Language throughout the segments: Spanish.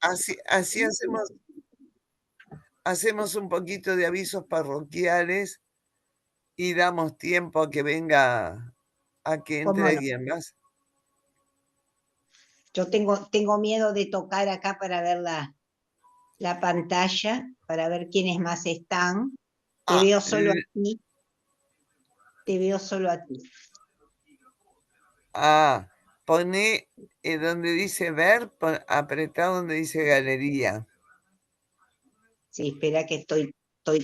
así hacemos un poquito de avisos parroquiales y damos tiempo a que venga, a que entre ¿Cómo no? alguien más. Yo tengo miedo de tocar acá para ver la pantalla, para ver quiénes más están. Te Ah, veo solo a ti. Te veo solo a ti. Pone donde dice ver, apretá donde dice galería. Sí, espera que estoy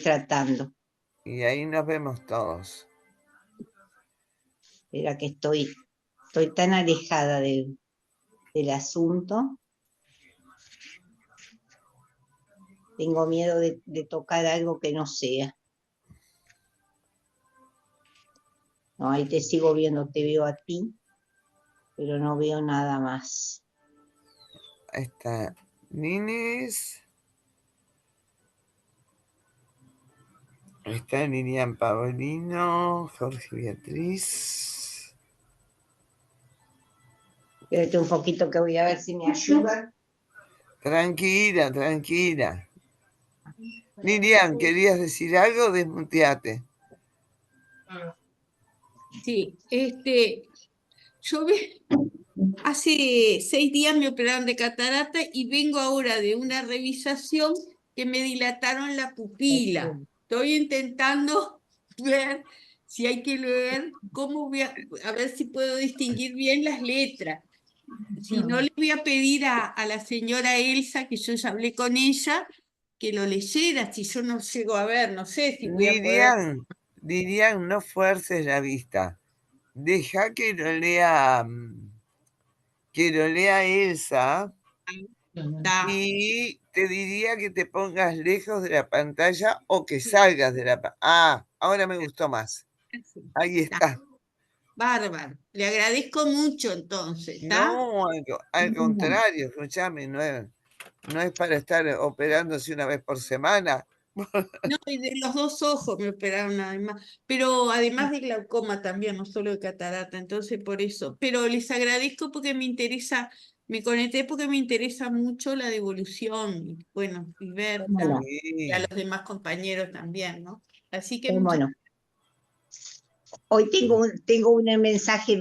tratando. Y ahí nos vemos todos. Espera que estoy tan alejada del asunto. Tengo miedo de tocar algo que no sea. No, ahí te sigo viendo, te veo a ti, pero no veo nada más. Ahí está Nines. Ahí está Lilian Paulino, Jorge Beatriz. Espérate un poquito que voy a ver si me ayuda. Tranquila, tranquila. Lilian, ¿querías decir algo? Desmuteate. Sí, yo hace 6 días me operaron de catarata y vengo ahora de una revisación que me dilataron la pupila. Estoy intentando ver si hay que leer, cómo a ver si puedo distinguir bien las letras. Si no, le voy a pedir a la señora Elsa, que yo ya hablé con ella, que lo leyera, si yo no llego a ver, no sé si voy a poder. Lilian, no fuerces la vista. Deja que lo lea Elsa. Y te diría que te pongas lejos de la pantalla o que salgas de la pantalla. Ahora me gustó más. Ahí está. Bárbaro. Le agradezco mucho entonces, ¿está? No, al contrario, escúchame, no es para estar operándose una vez por semana. No, y de los 2 ojos me operaron además, pero además de glaucoma también, no solo de catarata, entonces por eso. Pero les agradezco porque me interesa, me conecté porque me interesa mucho la devolución, y bueno, y Berta, y a los demás compañeros también, ¿no? Así que muchas Bueno, hoy tengo un mensaje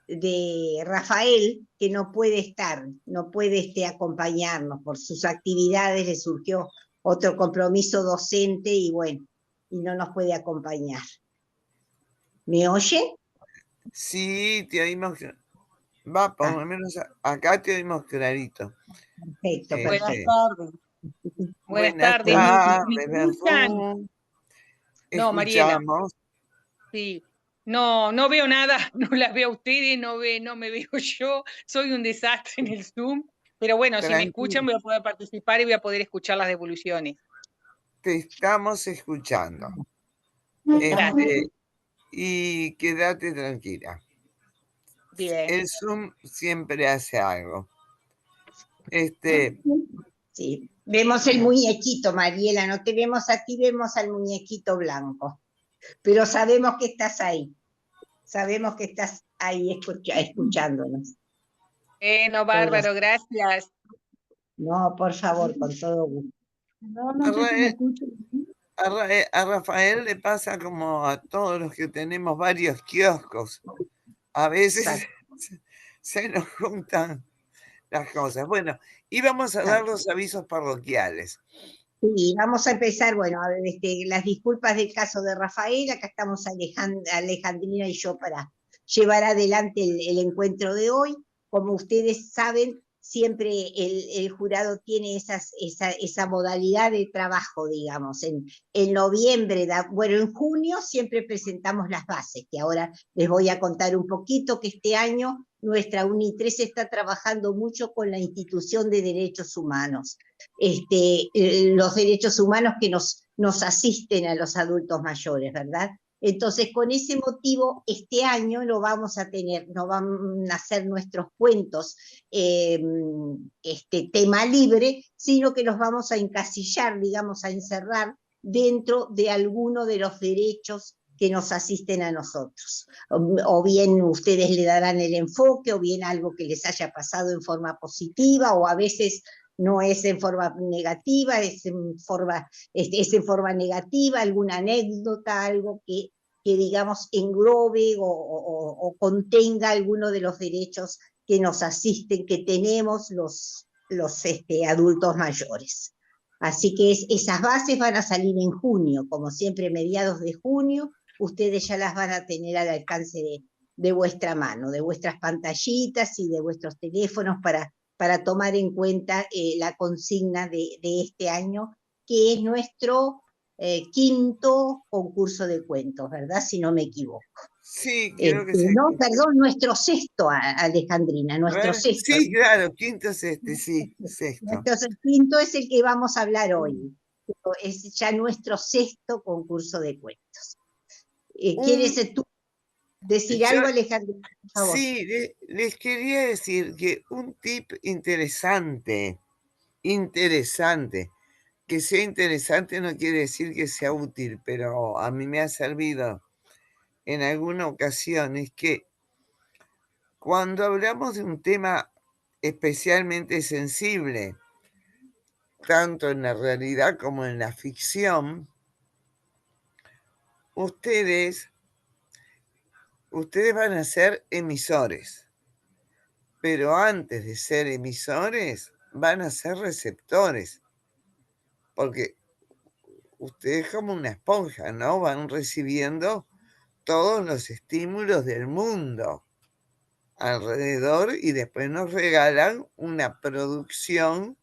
de Rafael que no puede estar, no puede acompañarnos por sus actividades, le surgió otro compromiso docente y bueno, y no nos puede acompañar. ¿Me oye? Sí, te oímos. Va, por lo menos acá te oímos clarito. Perfecto, Buenas perfecto. tardes. Buenas tardes. ¿Me escuchan? Verdú. No, Mariela. Escuchamos. Sí. No veo nada, no las veo a ustedes, no me veo yo, soy un desastre en el Zoom, pero bueno, si me escuchan voy a poder participar y voy a poder escuchar las devoluciones. Te estamos escuchando. Y quédate tranquila. Bien. El Zoom siempre hace algo. Sí, vemos el muñequito, Mariela, no te vemos a ti, vemos al muñequito blanco, pero sabemos que estás ahí, sabemos que estás ahí escuchándonos. No, bárbaro, gracias. No, por favor, con todo gusto. No sé si me escuchan. A Rafael le pasa como a todos los que tenemos varios kioscos. A veces se nos juntan las cosas. Bueno, y vamos a dar los avisos parroquiales. Sí, vamos a empezar, bueno, las disculpas del caso de Rafael, acá estamos Alejandrina y yo para llevar adelante el encuentro de hoy. Como ustedes saben, siempre el jurado tiene esa modalidad de trabajo, digamos. En noviembre, bueno, en junio siempre presentamos las bases, que ahora les voy a contar un poquito, que este año nuestra UNI3 está trabajando mucho con la institución de derechos humanos. Los derechos humanos que nos asisten a los adultos mayores, ¿verdad? Entonces, con ese motivo, este año no vamos a hacer nuestros cuentos tema libre, sino que los vamos a encasillar, digamos, a encerrar dentro de alguno de los derechos que nos asisten a nosotros. O bien ustedes le darán el enfoque, o bien algo que les haya pasado en forma positiva, o a veces no es en forma negativa, es en forma negativa, alguna anécdota, algo que digamos englobe o contenga alguno de los derechos que nos asisten, que tenemos los adultos mayores. Así que esas bases van a salir en junio, como siempre, mediados de junio, ustedes ya las van a tener al alcance de vuestra mano, de vuestras pantallitas y de vuestros teléfonos para tomar en cuenta la consigna de este año, que es nuestro quinto concurso de cuentos, ¿verdad? Si no me equivoco. Sí, creo que sí. No, perdón, nuestro sexto, Alejandrina, nuestro sexto. Sí, claro, quinto es sí, sexto. Entonces, el quinto es el que vamos a hablar hoy. Es ya nuestro sexto concurso de cuentos. ¿Quieres tú decir algo, Alejandrina, por favor? Sí, les quería decir que un tip interesante, que sea interesante no quiere decir que sea útil, pero a mí me ha servido en alguna ocasión, es que cuando hablamos de un tema especialmente sensible, tanto en la realidad como en la ficción, ustedes van a ser emisores, pero antes de ser emisores van a ser receptores, porque ustedes como una esponja, ¿no? Van recibiendo todos los estímulos del mundo alrededor y después nos regalan una producción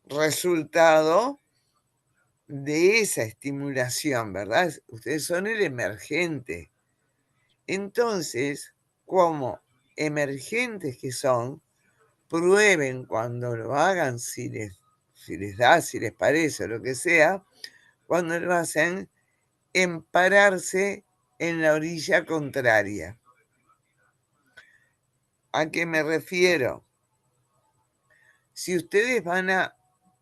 resultado de esa estimulación, ¿verdad? Ustedes son el emergente. Entonces, como emergentes que son, prueben cuando lo hagan, si les da, si les parece o lo que sea, cuando lo hacen, en pararse en la orilla contraria. ¿A qué me refiero? Si ustedes van a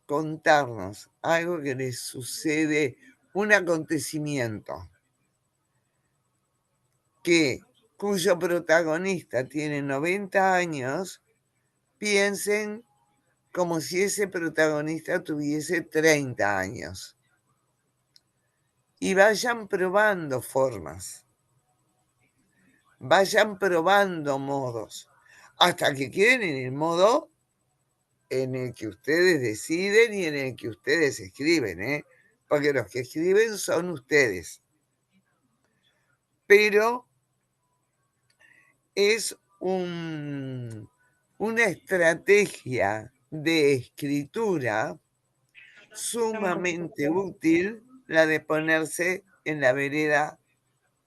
contarnos algo que les sucede, un acontecimiento cuyo protagonista tiene 90 años, piensen como si ese protagonista tuviese 30 años. Y vayan probando formas, vayan probando modos, hasta que queden en el modo en el que ustedes deciden y en el que ustedes escriben, ¿eh? Porque los que escriben son ustedes. Pero es una estrategia de escritura sumamente útil la de ponerse en la vereda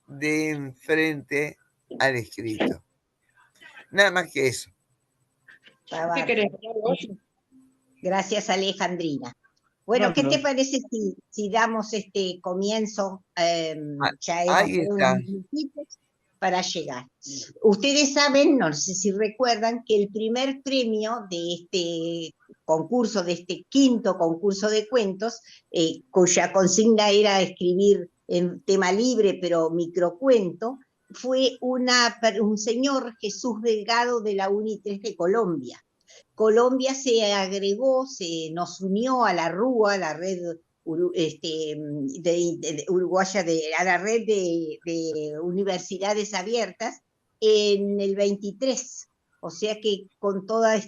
de enfrente al escrito. Nada más que eso. ¿Qué querés? Gracias, Alejandrina. Bueno, ¿qué te parece si damos este comienzo? Ya ahí hemos está. unos minutitos para llegar. Ustedes saben, no sé si recuerdan, que el primer premio de este concurso, de este quinto concurso de cuentos, cuya consigna era escribir en tema libre, pero microcuento, fue un señor, Jesús Delgado, de la UNI3 de Colombia. Colombia se agregó, nos unió a la RUA, la red uruguaya, a la red de universidades abiertas, en el 23. O sea que con toda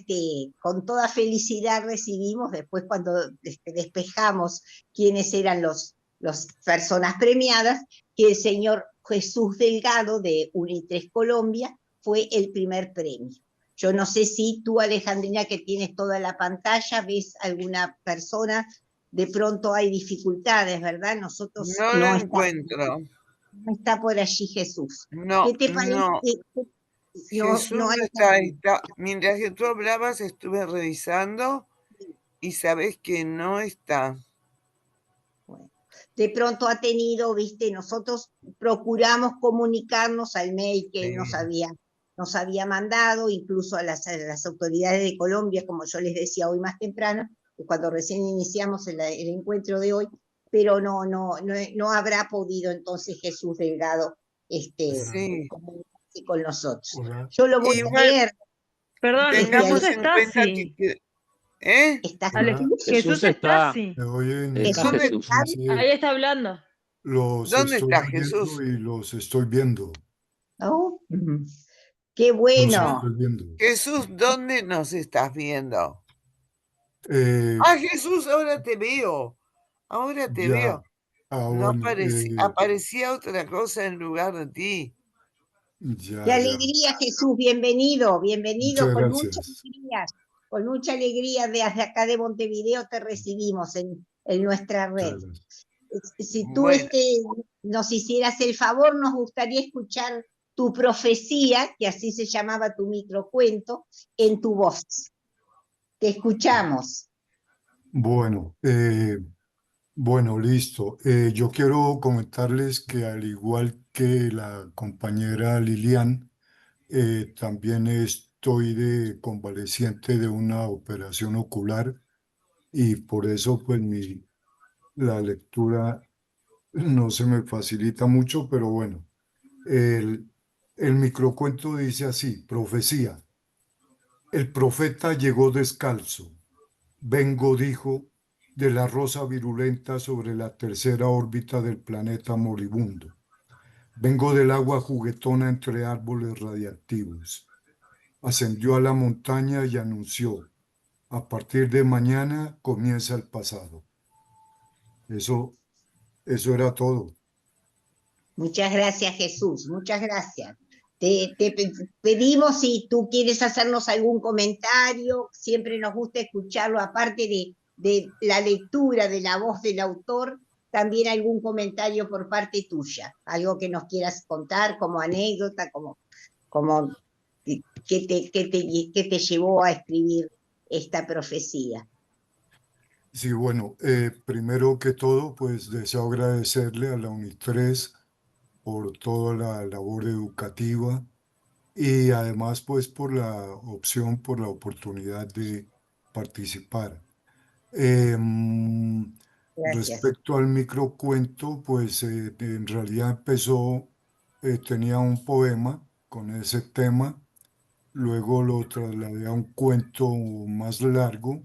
felicidad recibimos, después cuando despejamos quiénes eran las personas premiadas, que el señor Jesús Delgado de UNI3 Colombia fue el primer premio. Yo no sé si tú, Alejandrina, que tienes toda la pantalla, ves alguna persona, de pronto hay dificultades, ¿verdad? Nosotros no lo encuentro. No está por allí Jesús. No, ¿Qué te parece? no. Jesús no está. Mientras que tú hablabas, estuve revisando y sabes que no está. Bueno, de pronto ha tenido, viste, nosotros procuramos comunicarnos al mail que él nos había mandado, incluso a las autoridades de Colombia, como yo les decía hoy más temprano, cuando recién iniciamos el encuentro de hoy, pero no habrá podido entonces Jesús Delgado comunicarse con nosotros. Yo lo voy a leer. Perdón, tengamos en cuenta que Jesús está. Sí. Está Jesús. Ahí está hablando. ¿Dónde está Jesús? Y los estoy viendo. Oh, qué bueno. Jesús, ¿dónde nos estás viendo? Jesús, ahora te veo. Ahora te veo. No aparecía otra cosa en lugar de ti. Qué alegría, Jesús. Bienvenido, bienvenido. Con mucha alegría desde acá de Montevideo te recibimos en nuestra red. Si tú nos hicieras el favor, nos gustaría escuchar tu profecía, que así se llamaba tu microcuento, en tu voz. Te escuchamos. Bueno, listo. Yo quiero comentarles que al igual que la compañera Lilian, también estoy convaleciente de una operación ocular y por eso pues la lectura no se me facilita mucho, pero bueno. El microcuento dice así: profecía. El profeta llegó descalzo. Vengo, dijo, de la rosa virulenta sobre la tercera órbita del planeta moribundo. Vengo del agua juguetona entre árboles radiactivos. Ascendió a la montaña y anunció: a partir de mañana comienza el pasado. Eso era todo. Muchas gracias, Jesús. Muchas gracias. Te pedimos si tú quieres hacernos algún comentario. Siempre nos gusta escucharlo, aparte de la lectura de la voz del autor, también algún comentario por parte tuya. Algo que nos quieras contar como anécdota, como ¿qué te llevó a escribir esta profecía? Sí, bueno, primero que todo, pues deseo agradecerle a la UNIT3 por toda la labor educativa y además pues por la opción, por la oportunidad de participar. Respecto al microcuento, pues en realidad empezó, tenía un poema con ese tema, luego lo trasladé a un cuento más largo,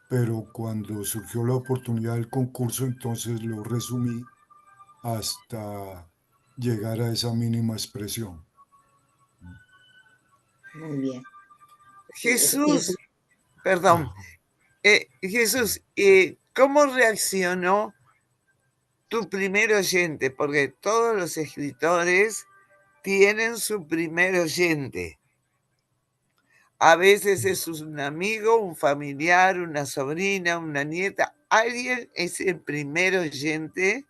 pero cuando surgió la oportunidad del concurso, entonces lo resumí hasta llegar a esa mínima expresión. Muy bien. Jesús, perdón. Jesús, ¿cómo reaccionó tu primer oyente? Porque todos los escritores tienen su primer oyente. A veces es un amigo, un familiar, una sobrina, una nieta. ¿Alguien es el primer oyente?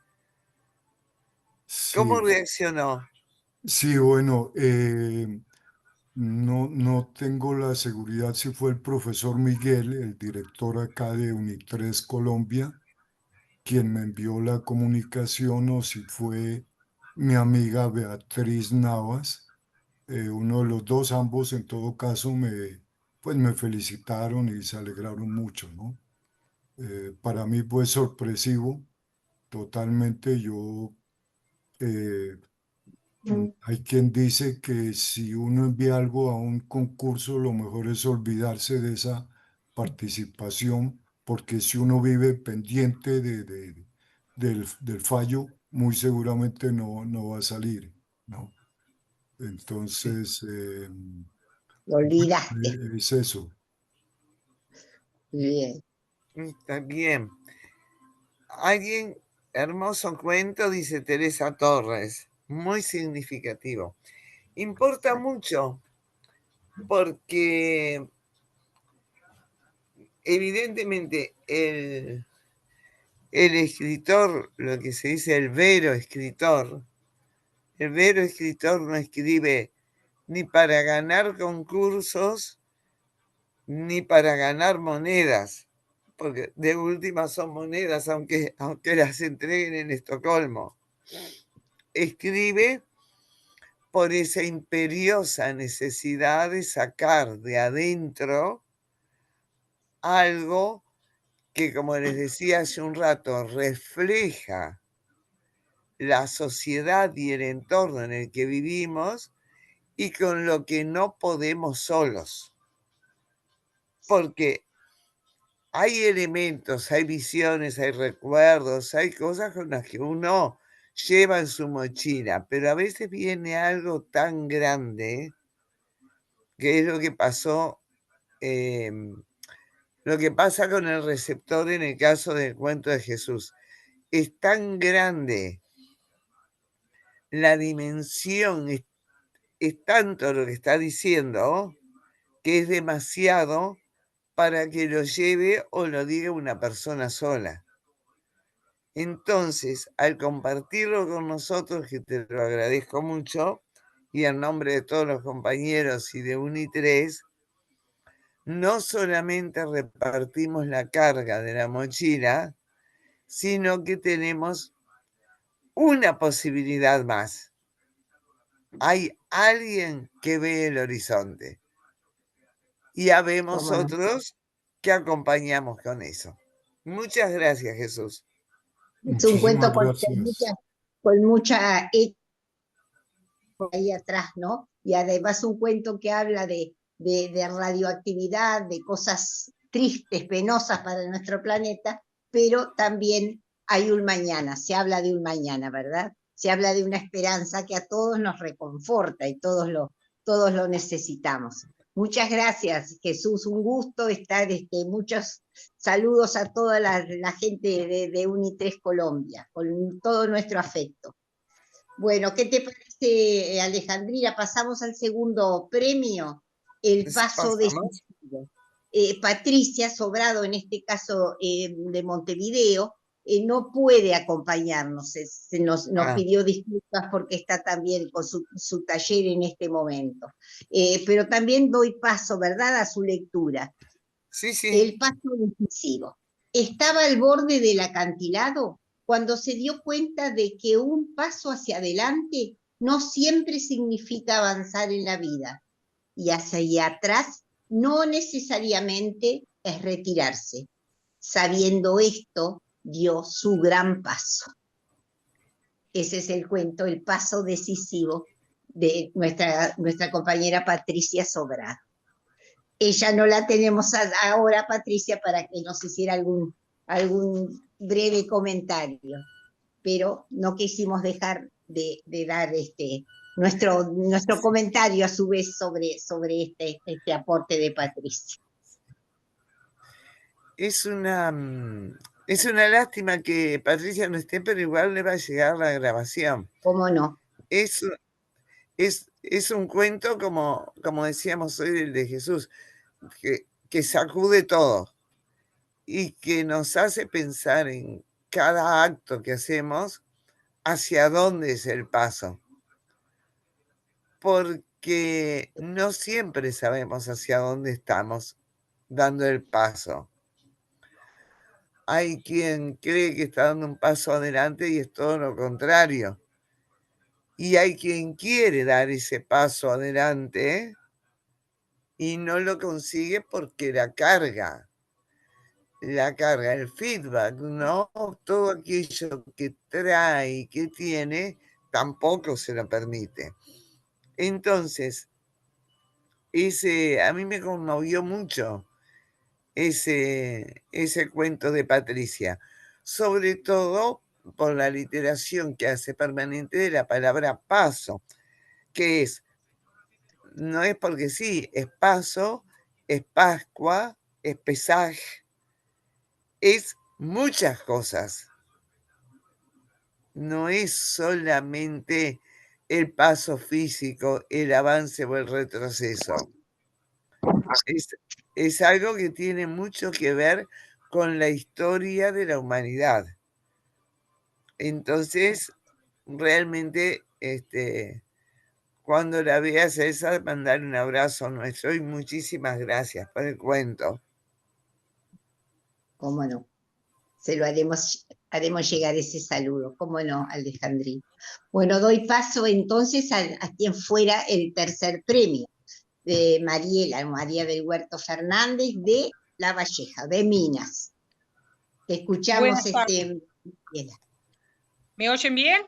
¿Cómo reaccionó? Sí, bueno, no tengo la seguridad si fue el profesor Miguel, el director acá de UNIT3 Colombia, quien me envió la comunicación, o si fue mi amiga Beatriz Navas. Uno de los dos, ambos en todo caso me felicitaron y se alegraron mucho, ¿no? Para mí fue sorpresivo, totalmente. Hay quien dice que si uno envía algo a un concurso, lo mejor es olvidarse de esa participación, porque si uno vive pendiente del fallo, muy seguramente no va a salir, ¿no? Entonces, lo olvidaste. Es eso. Bien. Está bien. Alguien, hermoso cuento, dice Teresa Torres, muy significativo. Importa mucho porque evidentemente el escritor, lo que se dice el vero escritor no escribe ni para ganar concursos ni para ganar monedas, porque de última son monedas, aunque las entreguen en Estocolmo. Escribe por esa imperiosa necesidad de sacar de adentro algo que, como les decía hace un rato, refleja la sociedad y el entorno en el que vivimos y con lo que no podemos solos. Porque hay elementos, hay visiones, hay recuerdos, hay cosas con las que uno lleva en su mochila, pero a veces viene algo tan grande, que es lo que pasó, lo que pasa con el receptor en el caso del cuento de Jesús. Es tan grande la dimensión, es tanto lo que está diciendo, que es demasiado para que lo lleve o lo diga una persona sola. Entonces, al compartirlo con nosotros, que te lo agradezco mucho, y en nombre de todos los compañeros y de UNI3, no solamente repartimos la carga de la mochila, sino que tenemos una posibilidad más. Hay alguien que ve el horizonte y habemos otros que acompañamos con eso. Muchas gracias, Jesús. Es un cuento Gracias. con mucha por ahí atrás, ¿no? Y además un cuento que habla de radioactividad, de cosas tristes, penosas para nuestro planeta, pero también hay un mañana, se habla de un mañana, ¿verdad? Se habla de una esperanza que a todos nos reconforta y todos lo necesitamos. Muchas gracias, Jesús, un gusto estar, muchos saludos a toda la gente de UNI3 Colombia, con todo nuestro afecto. Bueno, ¿qué te parece, Alejandrina? Pasamos al segundo premio, el paso decisivo. Patricia Sobrado, en este caso de Montevideo, no puede acompañarnos, nos pidió disculpas porque está también con su taller en este momento. Pero también doy paso, ¿verdad?, a su lectura. Sí, sí. El paso decisivo. Estaba al borde del acantilado cuando se dio cuenta de que un paso hacia adelante no siempre significa avanzar en la vida, y hacia atrás no necesariamente es retirarse. Sabiendo esto, dio su gran paso. Ese es el cuento, el paso decisivo de nuestra compañera Patricia Sobrado. Ella no la tenemos ahora, Patricia, para que nos hiciera algún breve comentario, pero no quisimos dejar de dar nuestro comentario a su vez sobre este aporte de Patricia. Es una lástima que Patricia no esté, pero igual le va a llegar la grabación. ¿Cómo no? Es un cuento, como decíamos hoy, el de Jesús, que sacude todo y que nos hace pensar en cada acto que hacemos hacia dónde es el paso. Porque no siempre sabemos hacia dónde estamos dando el paso. Hay quien cree que está dando un paso adelante y es todo lo contrario. Y hay quien quiere dar ese paso adelante y no lo consigue porque la carga, el feedback, ¿no? Todo aquello que trae y que tiene, tampoco se lo permite. Entonces, a mí me conmovió mucho ese cuento de Patricia, sobre todo por la literación que hace permanente de la palabra paso, que no es porque sí, es paso, es Pascua, es Pesaj, es muchas cosas. No es solamente el paso físico, el avance o el retroceso. Es algo que tiene mucho que ver con la historia de la humanidad. Entonces, realmente, cuando la veas a esa, mandar un abrazo nuestro y muchísimas gracias por el cuento. ¿Cómo no? Se lo haremos llegar ese saludo, ¿cómo no, Alejandrina? Bueno, doy paso entonces a quien fuera el tercer premio, de María del Huerto Fernández, de La Valleja, de Minas. Escuchamos ¿Me oyen bien?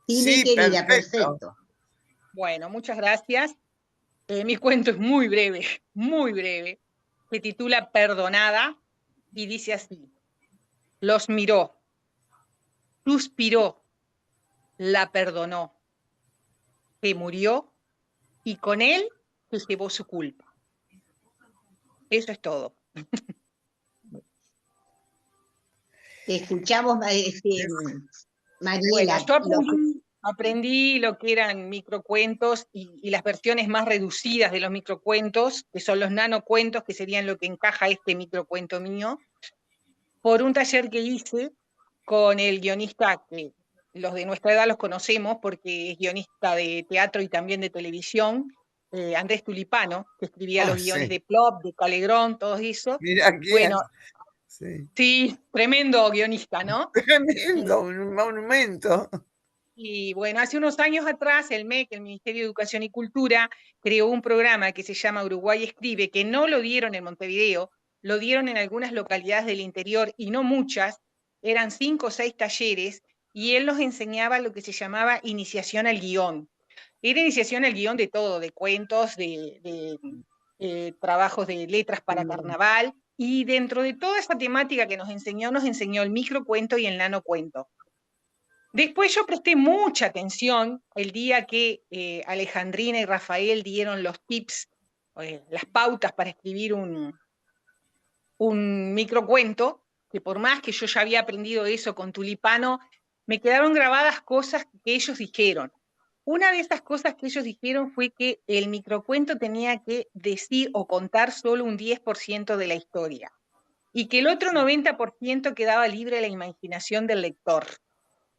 Sí, mi querida, perfecto. Bueno, muchas gracias. Mi cuento es muy breve, se titula Perdonada. y dice así: los miró, suspiró, la perdonó, se murió y con él se llevó su culpa. Eso es todo. Te escuchamos, Mariela. Bueno, yo aprendí lo que eran microcuentos y las versiones más reducidas de los microcuentos, que son los nanocuentos, que serían lo que encaja este microcuento mío, por un taller que hice con el guionista, que los de nuestra edad los conocemos porque es guionista de teatro y también de televisión, Andrés Tulipano, que escribía los guiones de Plop, de Calegrón, todo eso. Mira quién. Bueno, sí, tremendo guionista, ¿no? Tremendo, un monumento. Y bueno, hace unos años atrás el MEC, el Ministerio de Educación y Cultura, creó un programa que se llama Uruguay Escribe, que no lo dieron en Montevideo, lo dieron en algunas localidades del interior y no muchas, eran 5 o 6 talleres, y él nos enseñaba lo que se llamaba iniciación al guión. Era iniciación al guión de todo, de cuentos, de trabajos de letras para carnaval, y dentro de toda esa temática que nos enseñó el microcuento y el nanocuento. Después yo presté mucha atención el día que Alejandrina y Rafael dieron los tips, las pautas para escribir un microcuento, que por más que yo ya había aprendido eso con Tulipano, me quedaron grabadas cosas que ellos dijeron. Una de esas cosas que ellos dijeron fue que el microcuento tenía que decir o contar solo un 10% de la historia, y que el otro 90% quedaba libre a la imaginación del lector.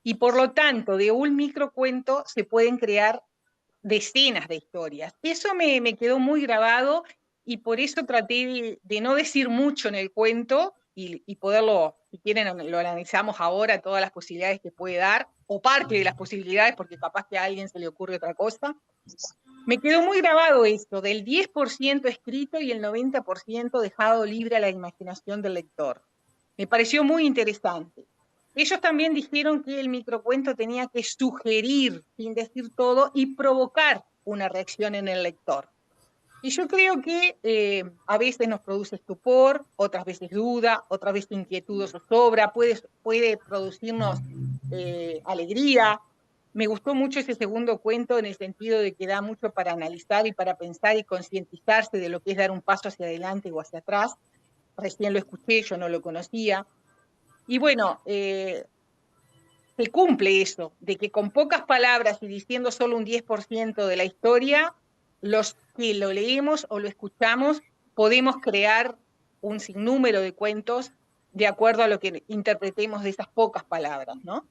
Y por lo tanto, de un microcuento se pueden crear decenas de historias. Eso me quedó muy grabado y por eso traté de no decir mucho en el cuento y poderlo, si quieren, lo analizamos ahora, todas las posibilidades que puede dar, o parte de las posibilidades, porque capaz que a alguien se le ocurre otra cosa. Me quedó muy grabado esto, del 10% escrito y el 90% dejado libre a la imaginación del lector. Me pareció muy interesante. Ellos también dijeron que el microcuento tenía que sugerir, sin decir todo, y provocar una reacción en el lector. Y yo creo que a veces nos produce estupor, otras veces duda, otras veces inquietud o zozobra, puede producirnos alegría. Me gustó mucho ese segundo cuento en el sentido de que da mucho para analizar y para pensar y concientizarse de lo que es dar un paso hacia adelante o hacia atrás. Recién lo escuché, yo no lo conocía. Y bueno, se cumple eso, de que con pocas palabras y diciendo solo un 10% de la historia, los que lo leemos o lo escuchamos podemos crear un sinnúmero de cuentos de acuerdo a lo que interpretemos de esas pocas palabras, ¿no?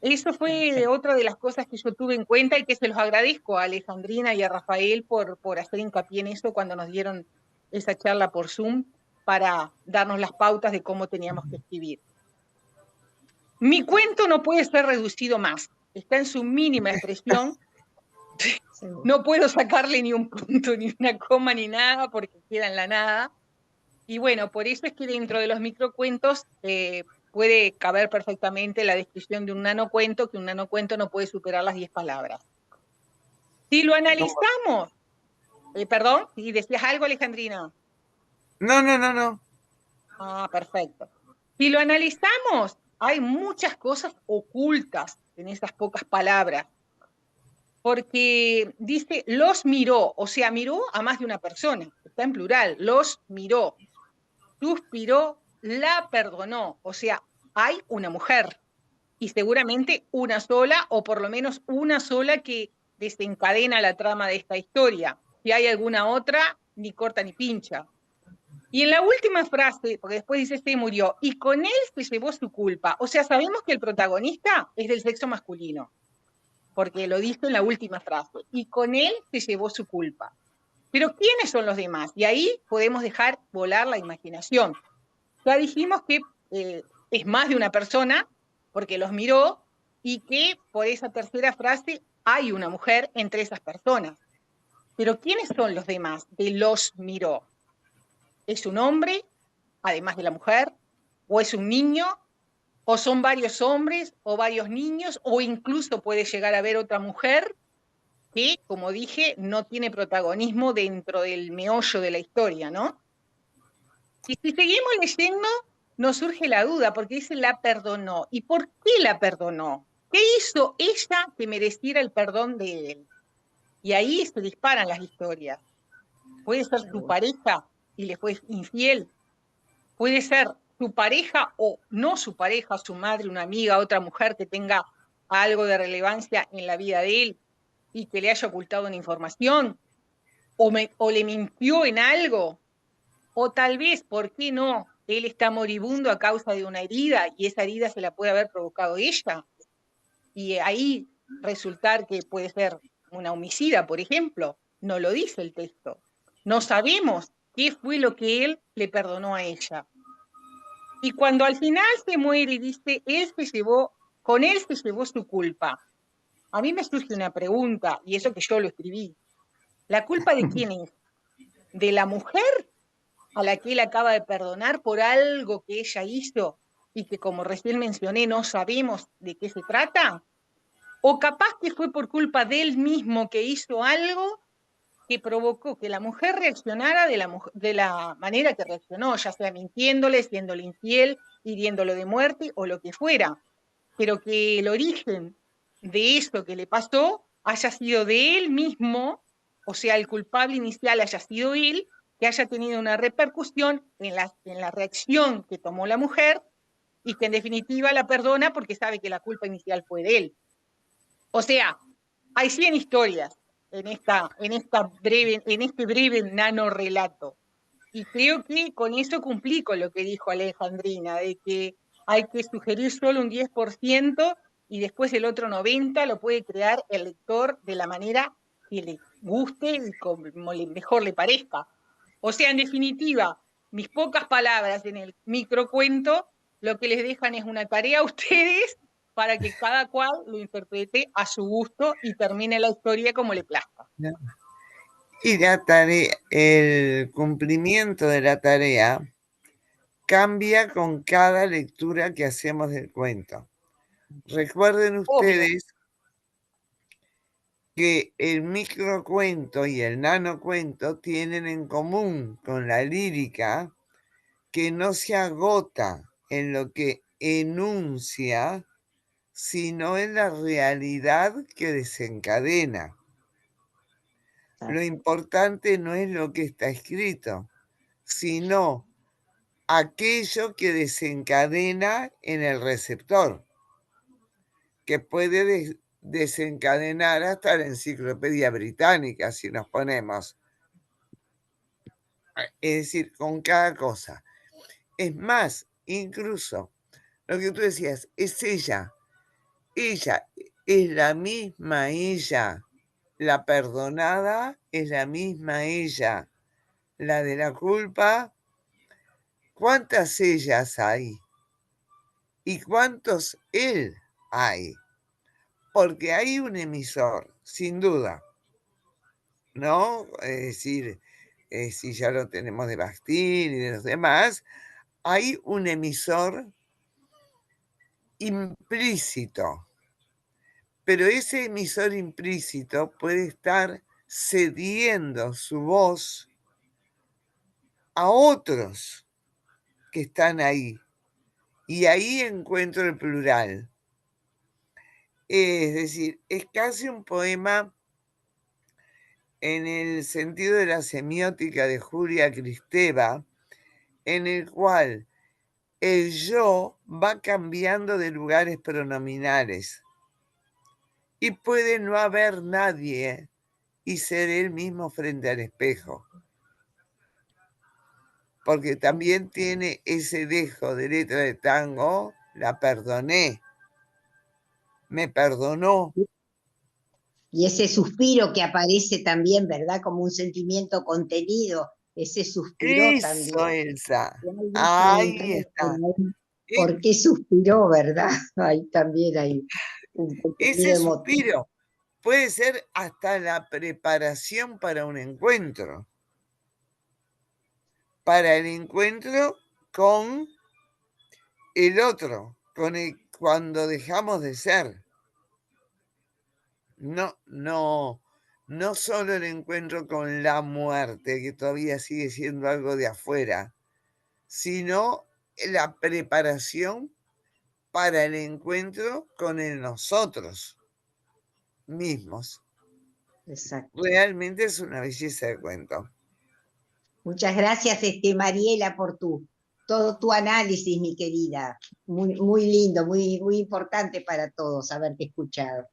Eso fue otra de las cosas que yo tuve en cuenta y que se los agradezco a Alejandrina y a Rafael por hacer hincapié en eso cuando nos dieron esa charla por Zoom para darnos las pautas de cómo teníamos que escribir. Mi cuento no puede ser reducido más, está en su mínima expresión, no puedo sacarle ni un punto, ni una coma, ni nada, porque queda en la nada, y bueno, por eso es que dentro de los microcuentos puede caber perfectamente la descripción de un nanocuento, que un nanocuento no puede superar las 10 palabras. Si lo analizamos, perdón, ¿y decías algo, Alejandrina? No. Ah, perfecto. Si lo analizamos, hay muchas cosas ocultas en esas pocas palabras, porque dice los miró, o sea, miró a más de una persona, está en plural, los miró, suspiró, la perdonó, o sea, hay una mujer, y seguramente una sola, o por lo menos una sola que desencadena la trama de esta historia. Si hay alguna otra, ni corta ni pincha. Y en la última frase, porque después dice se murió, y con él se llevó su culpa. O sea, sabemos que el protagonista es del sexo masculino, porque lo dice en la última frase, y con él se llevó su culpa. Pero ¿quiénes son los demás? Y ahí podemos dejar volar la imaginación. Ya dijimos que es más de una persona, porque los miró, y que por esa tercera frase hay una mujer entre esas personas. Pero ¿quiénes son los demás de los miró? ¿Es un hombre, además de la mujer? ¿O es un niño? ¿O son varios hombres o varios niños? ¿O incluso puede llegar a haber otra mujer que, como dije, no tiene protagonismo dentro del meollo de la historia, ¿no? Y si seguimos leyendo, nos surge la duda, porque dice la perdonó. ¿Y por qué la perdonó? ¿Qué hizo ella que mereciera el perdón de él? Y ahí se disparan las historias. Puede ser su pareja y le fue infiel. Puede ser su pareja o no su pareja, su madre, una amiga, otra mujer que tenga algo de relevancia en la vida de él y que le haya ocultado una información o le mintió en algo. O tal vez, ¿por qué no? Él está moribundo a causa de una herida y esa herida se la puede haber provocado ella. Y ahí resultar que puede ser una homicida, por ejemplo. No lo dice el texto. No sabemos qué fue lo que él le perdonó a ella. Y cuando al final se muere y dice, con él se llevó su culpa. A mí me surge una pregunta, y eso que yo lo escribí. ¿La culpa de quién es? ¿De la mujer a la que él acaba de perdonar por algo que ella hizo y que, como recién mencioné, no sabemos de qué se trata? ¿O capaz que fue por culpa de él mismo que hizo algo que provocó que la mujer reaccionara de la manera que reaccionó, ya sea mintiéndole, siéndole infiel, hiriéndolo de muerte o lo que fuera, pero que el origen de esto que le pasó haya sido de él mismo, o sea, el culpable inicial haya sido él, que haya tenido una repercusión en la reacción que tomó la mujer y que en definitiva la perdona porque sabe que la culpa inicial fue de él. O sea, hay 100 historias en este breve nano relato. Y creo que con eso cumplí con lo que dijo Alejandrina, de que hay que sugerir solo un 10% y después el otro 90% lo puede crear el lector de la manera que le guste y como mejor le parezca. O sea, en definitiva, mis pocas palabras en el microcuento lo que les dejan es una tarea a ustedes para que cada cual lo interprete a su gusto y termine la historia como le plazca. Y la tarea, el cumplimiento de la tarea cambia con cada lectura que hacemos del cuento. Recuerden ustedes que el microcuento y el nanocuento tienen en común con la lírica que no se agota en lo que enuncia, sino en la realidad que desencadena. Lo importante no es lo que está escrito, sino aquello que desencadena en el receptor, que puede desencadenar hasta la Enciclopedia Británica si nos ponemos. Es decir, con cada cosa. Es más, incluso lo que tú decías, es ella. Ella es la misma ella. La perdonada es la misma ella. La de la culpa, ¿cuántas ellas hay? ¿Y cuántos él hay? Porque hay un emisor, sin duda, ¿no? Es decir, si ya lo tenemos de Bakhtin y de los demás, hay un emisor implícito. Pero ese emisor implícito puede estar cediendo su voz a otros que están ahí. Y ahí encuentro el plural. Es decir, es casi un poema en el sentido de la semiótica de Julia Kristeva, en el cual el yo va cambiando de lugares pronominales y puede no haber nadie y ser él mismo frente al espejo. Porque también tiene ese dejo de letra de tango, la perdoné, me perdonó. Y ese suspiro que aparece también, ¿verdad? Como un sentimiento contenido, ese suspiro Eso, también. Elsa, ahí está. ¿Por qué suspiró, verdad? Ahí también hay un Ese contenido emotivo. suspiro puede ser hasta la preparación para un encuentro. Para el encuentro con el otro, cuando dejamos de ser. No solo el encuentro con la muerte, que todavía sigue siendo algo de afuera, sino la preparación para el encuentro con el nosotros mismos. Exacto. Realmente es una belleza de cuento. Muchas gracias, Mariela, por todo tu análisis, mi querida. Muy, muy lindo, muy, muy importante para todos haberte escuchado.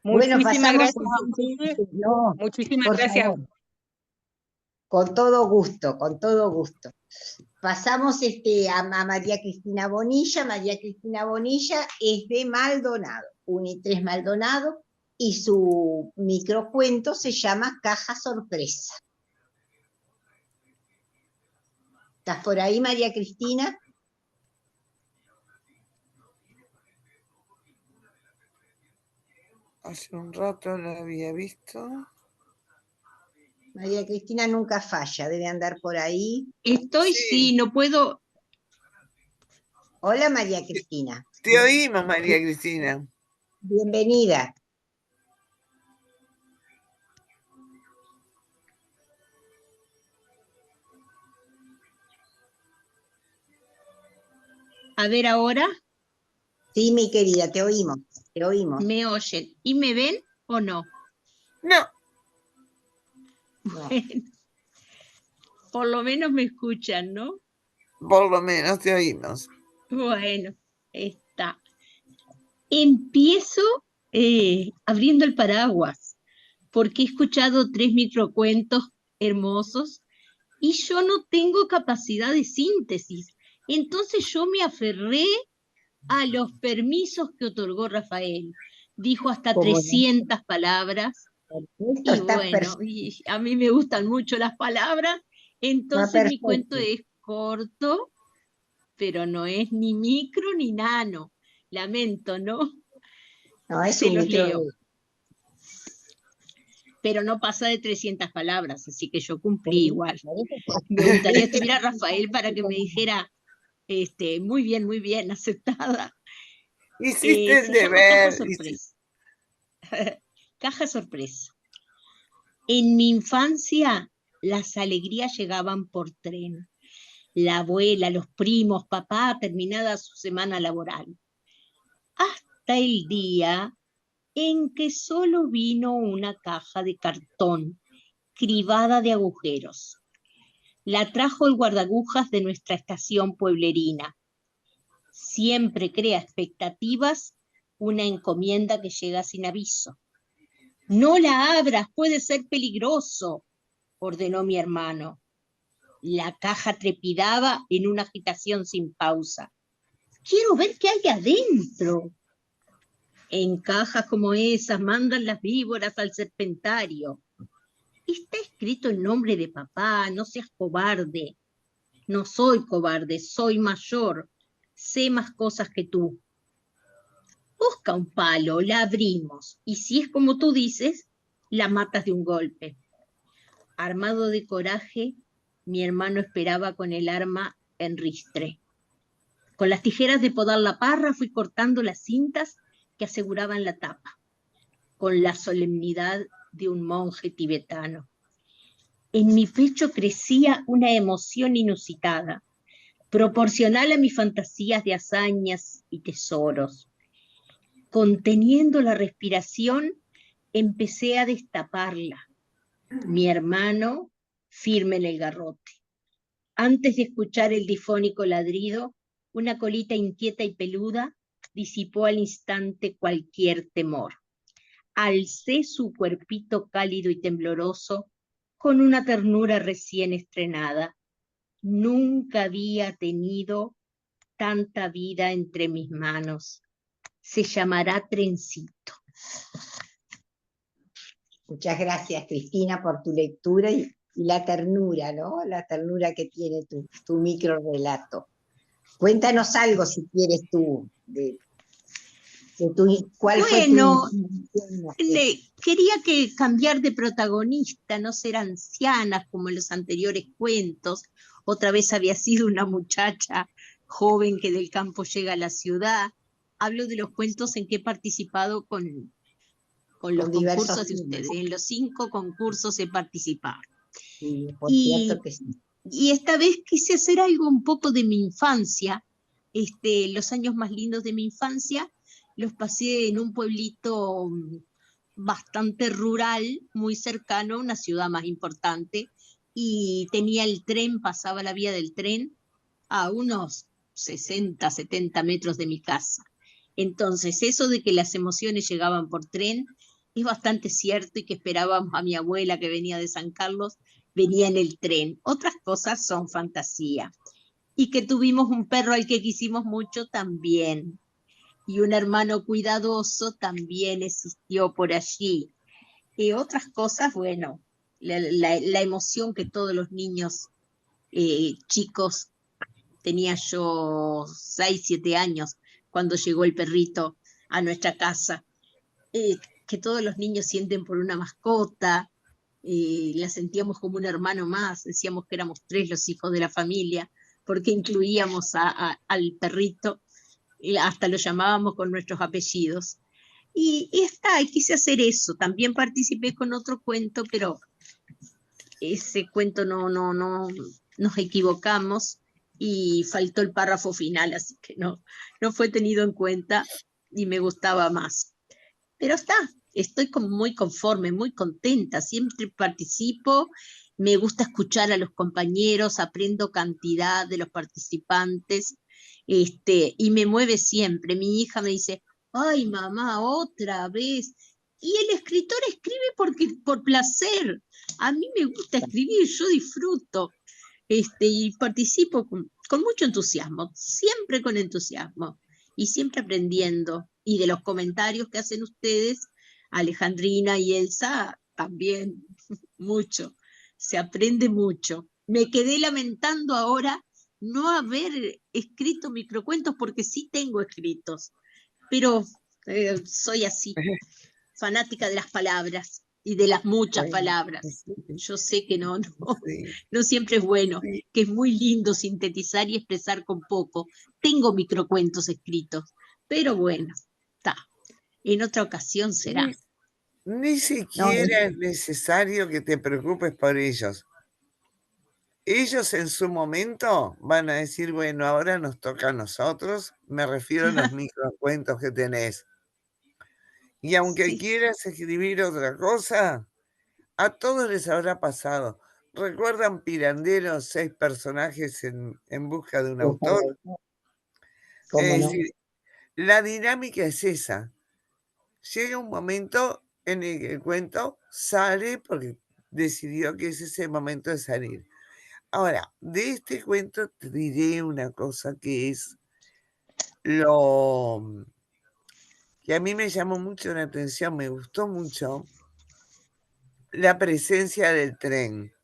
Bueno, Muchísimas pasamos gracias a ustedes. No, Muchísimas por gracias. favor. Con todo gusto, con todo gusto. Pasamos a María Cristina Bonilla. María Cristina Bonilla es de Maldonado, Uni3 Maldonado, y su microcuento se llama Caja Sorpresa. ¿Estás por ahí, María Cristina? Hace un rato la había visto. María Cristina nunca falla, debe andar por ahí. Estoy, sí, no puedo. Hola, María Cristina. Te oímos, María Cristina. Bienvenida. A ver ahora. Sí, mi querida, te oímos, te oímos. ¿Me oyen? ¿Y me ven o no? No. Bueno, por lo menos me escuchan, ¿no? Por lo menos te oímos. Bueno, está. Empiezo abriendo el paraguas, porque he escuchado 3 microcuentos hermosos y yo no tengo capacidad de síntesis. Entonces yo me aferré a los permisos que otorgó Rafael. Dijo hasta 300 palabras. Y bueno, y a mí me gustan mucho las palabras, entonces mi cuento es corto, pero no es ni micro ni nano. Lamento, ¿no? No, es Se un los micro. leo. Pero no pasa de 300 palabras, así que yo cumplí igual. Me gustaría escribir a Rafael para que me dijera, muy bien, aceptada. Hiciste el Se llama deber. Caja Sorpresa. Caja Sorpresa. En mi infancia, las alegrías llegaban por tren. La abuela, los primos, papá, terminada su semana laboral. Hasta el día en que solo vino una caja de cartón cribada de agujeros. La trajo el guardagujas de nuestra estación pueblerina. Siempre crea expectativas una encomienda que llega sin aviso. No la abras, puede ser peligroso, ordenó mi hermano. La caja trepidaba en una agitación sin pausa. Quiero ver qué hay adentro. En cajas como esas mandan las víboras al serpentario. Está escrito el nombre de papá, no seas cobarde. No soy cobarde, soy mayor. Sé más cosas que tú. Busca un palo, la abrimos, y si es como tú dices, la matas de un golpe. Armado de coraje, mi hermano esperaba con el arma en ristre. Con las tijeras de podar la parra fui cortando las cintas que aseguraban la tapa, con la solemnidad de un monje tibetano. En mi pecho crecía una emoción inusitada, proporcional a mis fantasías de hazañas y tesoros. Conteniendo la respiración, empecé a destaparla. Mi hermano, firme en el garrote. Antes de escuchar el difónico ladrido, una colita inquieta y peluda disipó al instante cualquier temor. Alcé su cuerpito cálido y tembloroso con una ternura recién estrenada. Nunca había tenido tanta vida entre mis manos. Se llamará Trencito. Muchas gracias, Cristina, por tu lectura y la ternura, ¿no? La ternura que tiene tu micro relato. Cuéntanos algo, si quieres tú, ¿cuál fue tu... Quería cambiar de protagonista, no ser ancianas como en los anteriores cuentos. Otra vez había sido una muchacha joven que del campo llega a la ciudad. Hablo de los cuentos en que he participado con los concursos de ustedes. En los 5 concursos he participado. Sí, por cierto que sí. Y esta vez quise hacer algo un poco de mi infancia. Los años más lindos de mi infancia los pasé en un pueblito bastante rural, muy cercano a una ciudad más importante, y tenía el tren, pasaba la vía del tren a unos 60, 70 metros de mi casa. Entonces, eso de que las emociones llegaban por tren es bastante cierto, y que esperábamos a mi abuela que venía de San Carlos, venía en el tren. Otras cosas son fantasía. Y que tuvimos un perro al que quisimos mucho también. Y un hermano cuidadoso también existió por allí. Y otras cosas, bueno, la emoción que todos los niños chicos, tenía yo 6, 7 años cuando llegó el perrito a nuestra casa, que todos los niños sienten por una mascota, la sentíamos como un hermano más, decíamos que éramos 3 los hijos de la familia, porque incluíamos al perrito, hasta lo llamábamos con nuestros apellidos. Y quise hacer eso. También participé con otro cuento, pero ese cuento no nos equivocamos y faltó el párrafo final, así que no fue tenido en cuenta y me gustaba más. Pero estoy muy conforme, muy contenta, siempre participo, me gusta escuchar a los compañeros, aprendo cantidad de los participantes, y me mueve siempre. Mi hija me dice, ay mamá, otra vez. Y el escritor escribe por placer. A mí me gusta escribir, yo disfruto, y participo con mucho entusiasmo, siempre con entusiasmo, y siempre aprendiendo. Y de los comentarios que hacen ustedes, Alejandrina y Elsa, también mucho. Se aprende mucho. Me quedé lamentando ahora no haber escrito microcuentos, porque sí tengo escritos, pero soy así, fanática de las palabras y de las muchas palabras. Yo sé que no siempre es bueno, que es muy lindo sintetizar y expresar con poco. Tengo microcuentos escritos, pero bueno, en otra ocasión será. Ni siquiera es necesario que te preocupes por ellos. Ellos en su momento van a decir, bueno, ahora nos toca a nosotros, me refiero a los microcuentos que tenés. Y aunque quieras escribir otra cosa, a todos les habrá pasado. ¿Recuerdan Pirandello, 6 personajes en busca de un autor? Es decir, la dinámica es esa. Llega un momento en el que el cuento sale porque decidió que es ese momento de salir. Ahora, de este cuento te diré una cosa que es lo que a mí me llamó mucho la atención, me gustó mucho, la presencia del tren.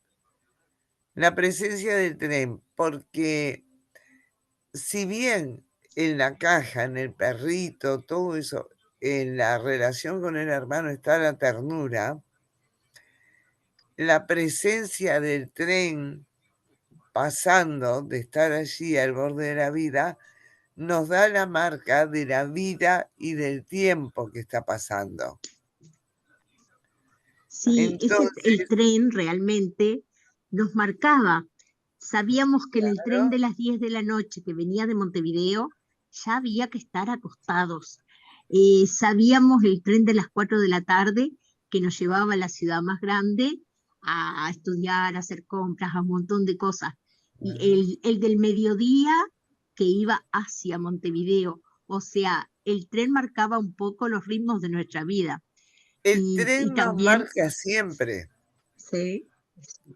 La presencia del tren, porque si bien en la caja, en el perrito, todo eso, en la relación con el hermano está la ternura, la presencia del tren pasando, de estar allí al borde de la vida, nos da la marca de la vida y del tiempo que está pasando. Sí, Entonces, el tren realmente nos marcaba. Sabíamos que en el tren de las 10 de la noche que venía de Montevideo ya había que estar acostados. Sabíamos el tren de las 4 de la tarde que nos llevaba a la ciudad más grande a estudiar, a hacer compras, a un montón de cosas. Y el del mediodía que iba hacia Montevideo. O sea, el tren marcaba un poco los ritmos de nuestra vida. El tren nos también, marca siempre. Sí.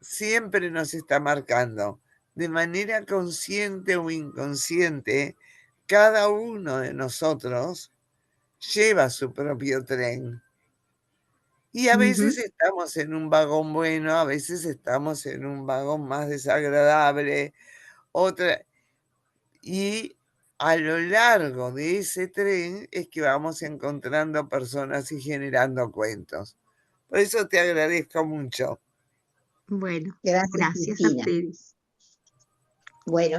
Siempre nos está marcando. De manera consciente o inconsciente, cada uno de nosotros lleva su propio tren. Y a veces estamos en un vagón bueno, a veces estamos en un vagón más desagradable, y a lo largo de ese tren es que vamos encontrando personas y generando cuentos. Por eso te agradezco mucho. Bueno, gracias a ustedes. Bueno,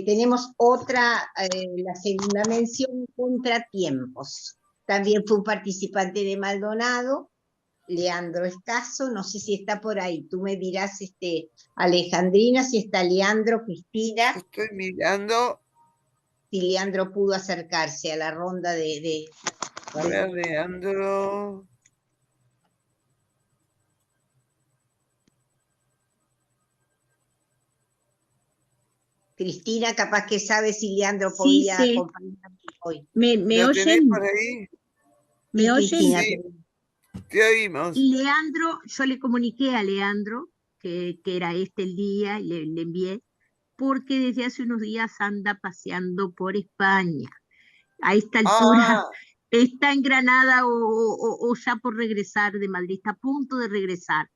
tenemos otra, la segunda mención, Contratiempos. También fue un participante de Maldonado Leandro Escaso, no sé si está por ahí. Tú me dirás, Alejandrina, si está Leandro, Cristina. Estoy mirando. Si Leandro pudo acercarse a la ronda de... A ver, Leandro. Cristina, capaz que sabe si Leandro podía sí. acompañarnos hoy. ¿Me ¿Lo tenés oyen? por ahí? ¿Me oyen? Cristina, Sí, te oímos. Leandro, yo le comuniqué a Leandro que era el día, y le envié, porque desde hace unos días anda paseando por España. A esta altura está en Granada o ya por regresar de Madrid, está a punto de regresar.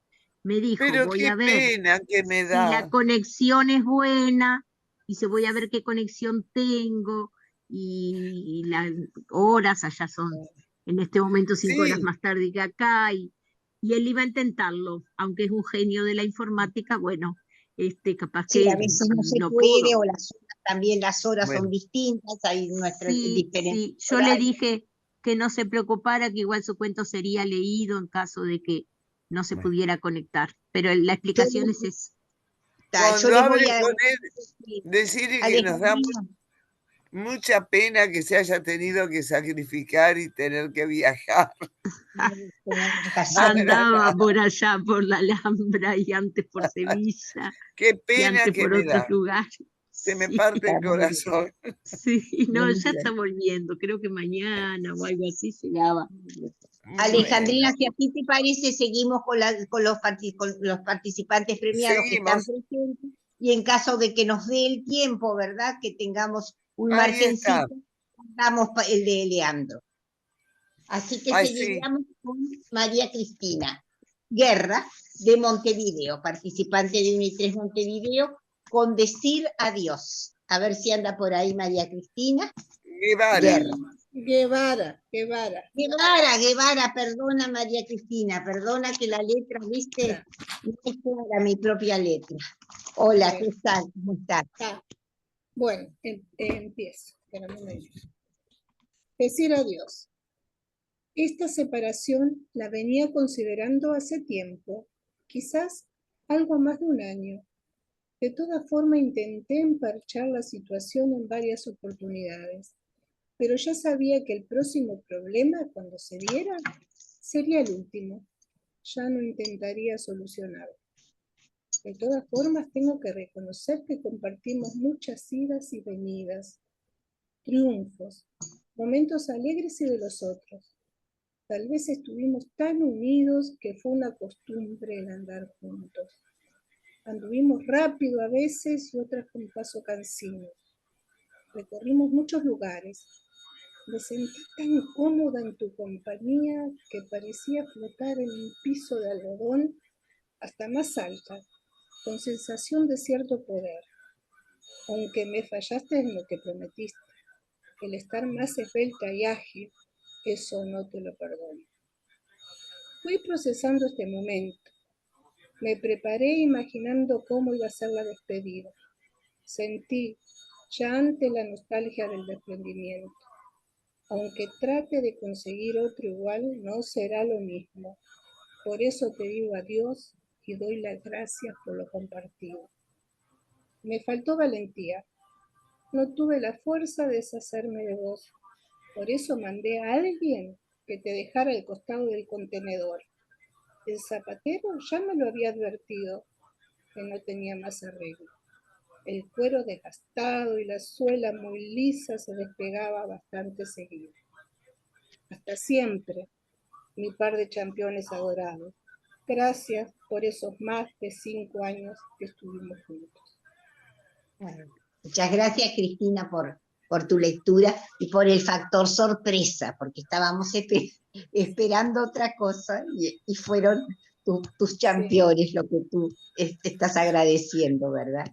Me dijo, pero voy qué a ver pena que me si la da. conexión es buena, dice, voy a ver qué conexión tengo, y las horas allá son en este momento 5 horas Sí, más tarde que acá, y él iba a intentarlo, aunque es un genio de la informática, bueno, capaz sí, que a veces no se no puede, pudo. o también las horas son bueno, distintas, hay nuestras diferencias Sí, yo le horarias. dije que no se preocupara, que igual su cuento sería leído en caso de que no se bueno. pudiera conectar, pero la explicación es esa. Yo Cuando les voy hables a con él, decirle que nos da Alejandrina, mucha pena que se haya tenido que sacrificar y tener que viajar. A Andaba Granada. por allá, por la Alhambra, y antes por Sevilla, Qué y pena antes que por me otros da. lugares. Se me Sí, parte el corazón. sí, no, muy ya está bien. volviendo, creo que mañana o algo así llegaba. Alejandrina, Bueno, si a ti te parece, seguimos con los participantes premiados que están seguimos. presentes, y en caso de que nos dé el tiempo, ¿verdad? Que tengamos un Ahí está. margencito, damos el de Leandro. Así que Ay, sí. seguiríamos con María Cristina Guerra, de Montevideo, participante de UNI3 Montevideo, con Decir Adiós. A ver si anda por ahí María Cristina. Guevara. Guevara, perdona María Cristina, perdona que la letra, viste, no es clara mi propia letra. Hola, ¿qué tal? ¿Cómo estás? Bueno, empiezo. Decir adiós. Esta separación la venía considerando hace tiempo, quizás algo más de un año. De toda forma intenté emparchar la situación en varias oportunidades, pero ya sabía que el próximo problema, cuando se diera, sería el último. Ya no intentaría solucionarlo. De todas formas, tengo que reconocer que compartimos muchas idas y venidas, triunfos, momentos alegres y de los otros. Tal vez estuvimos tan unidos que fue una costumbre el andar juntos. Anduvimos rápido a veces y otras con paso cansino. Recorrimos muchos lugares. Me sentí tan cómoda en tu compañía que parecía flotar en un piso de algodón hasta más alta, con sensación de cierto poder. Aunque me fallaste en lo que prometiste, el estar más esbelta y ágil, eso no te lo perdono. Fui procesando este momento. Me preparé imaginando cómo iba a ser la despedida. Sentí, ya ante la nostalgia del desprendimiento, aunque trate de conseguir otro igual, no será lo mismo. Por eso te digo adiós y doy las gracias por lo compartido. Me faltó valentía. No tuve la fuerza de deshacerme de vos. Por eso mandé a alguien que te dejara al costado del contenedor. El zapatero ya me lo había advertido, que no tenía más arreglo. El cuero desgastado y la suela muy lisa se despegaba bastante seguido. Hasta siempre, mi par de campeones adorados. Gracias por esos más de 5 años que estuvimos juntos. Muchas gracias, Cristina, por tu lectura y por el factor sorpresa, porque estábamos esperando otra cosa y fueron tus campeones lo que tú estás agradeciendo, ¿verdad?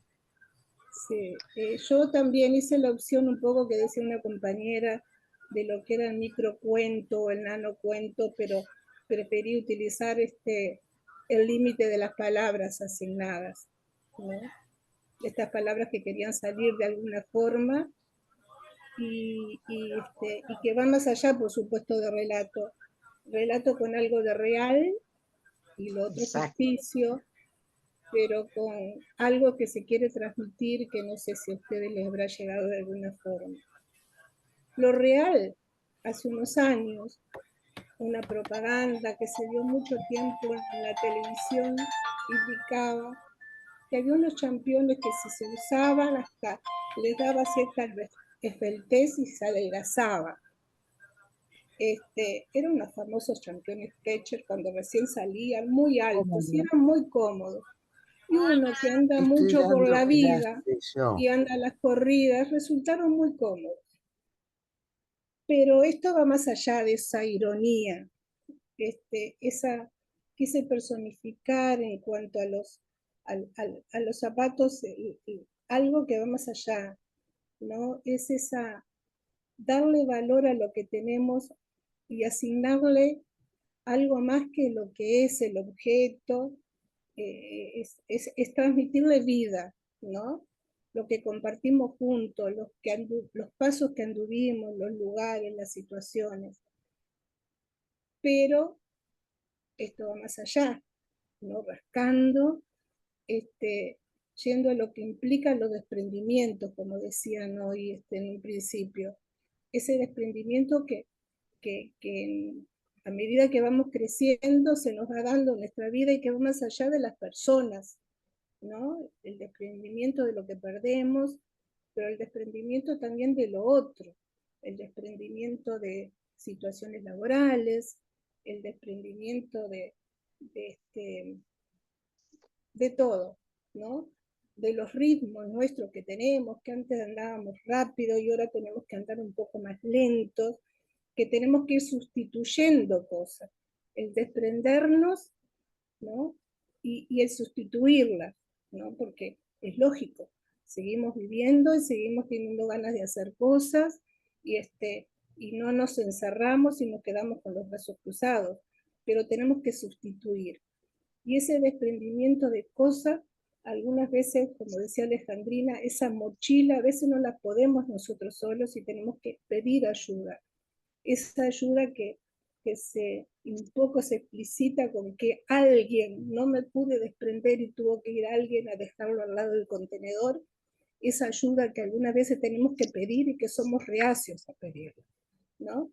Sí, yo también hice la opción un poco que decía una compañera de lo que era el microcuento o el nanocuento, pero preferí utilizar el límite de las palabras asignadas, ¿no? Estas palabras que querían salir de alguna forma y que van más allá, por supuesto, de relato con algo de real y lo otro Exacto. ficticio, pero con algo que se quiere transmitir que no sé si a ustedes les habrá llegado de alguna forma. Lo real, hace unos años, una propaganda que se dio mucho tiempo en la televisión indicaba que había unos championes que si se usaban hasta les daba cierta esbeltez y se adelgazaba. Eran unos famosos championes Skechers cuando recién salían, muy altos y eran muy cómodos. Y uno que anda Estoy mucho por dando la vida clase yo. y anda a las corridas, resultaron muy cómodos. Pero esto va más allá de esa ironía, quise personificar en cuanto a los zapatos, algo que va más allá, ¿no? Es darle valor a lo que tenemos y asignarle algo más que lo que es el objeto, es transmitirle vida, ¿no? Lo que compartimos juntos, los pasos que anduvimos, los lugares, las situaciones. Pero esto va más allá, ¿no? Rascando, yendo a lo que implica los desprendimientos, como decían hoy en un principio. Ese desprendimiento que a medida que vamos creciendo se nos va dando en nuestra vida y que va más allá de las personas, ¿no? El desprendimiento de lo que perdemos, pero el desprendimiento también de lo otro, el desprendimiento de situaciones laborales, el desprendimiento de todo, ¿no? De los ritmos nuestros que tenemos, que antes andábamos rápido y ahora tenemos que andar un poco más lentos, que tenemos que ir sustituyendo cosas, el desprendernos, ¿no? Y el sustituirlas, ¿no? Porque es lógico, seguimos viviendo y seguimos teniendo ganas de hacer cosas y no nos encerramos y nos quedamos con los brazos cruzados, pero tenemos que sustituir. Y ese desprendimiento de cosas, algunas veces, como decía Alejandrina, esa mochila a veces no la podemos nosotros solos y tenemos que pedir ayuda. Esa ayuda que un poco se explicita con que alguien, no me pude desprender y tuvo que ir alguien a dejarlo al lado del contenedor, esa ayuda que algunas veces tenemos que pedir y que somos reacios a pedirla, ¿no?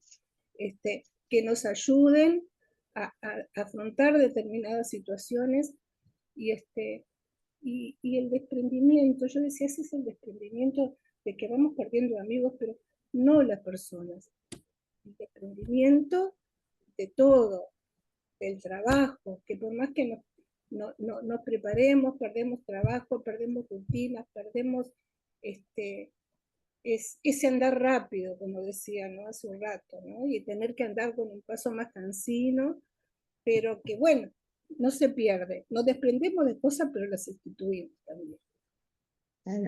Que nos ayuden a afrontar determinadas situaciones y el desprendimiento, yo decía, ese es el desprendimiento de que vamos perdiendo amigos, pero no las personas. El desprendimiento de todo, del trabajo, que por más que nos preparemos, perdemos trabajo, perdemos rutinas, perdemos ese andar rápido, como decía, ¿no? Hace un rato, ¿no? Y tener que andar con un paso más cansino, pero que bueno, no se pierde. Nos desprendemos de cosas, pero las sustituimos también.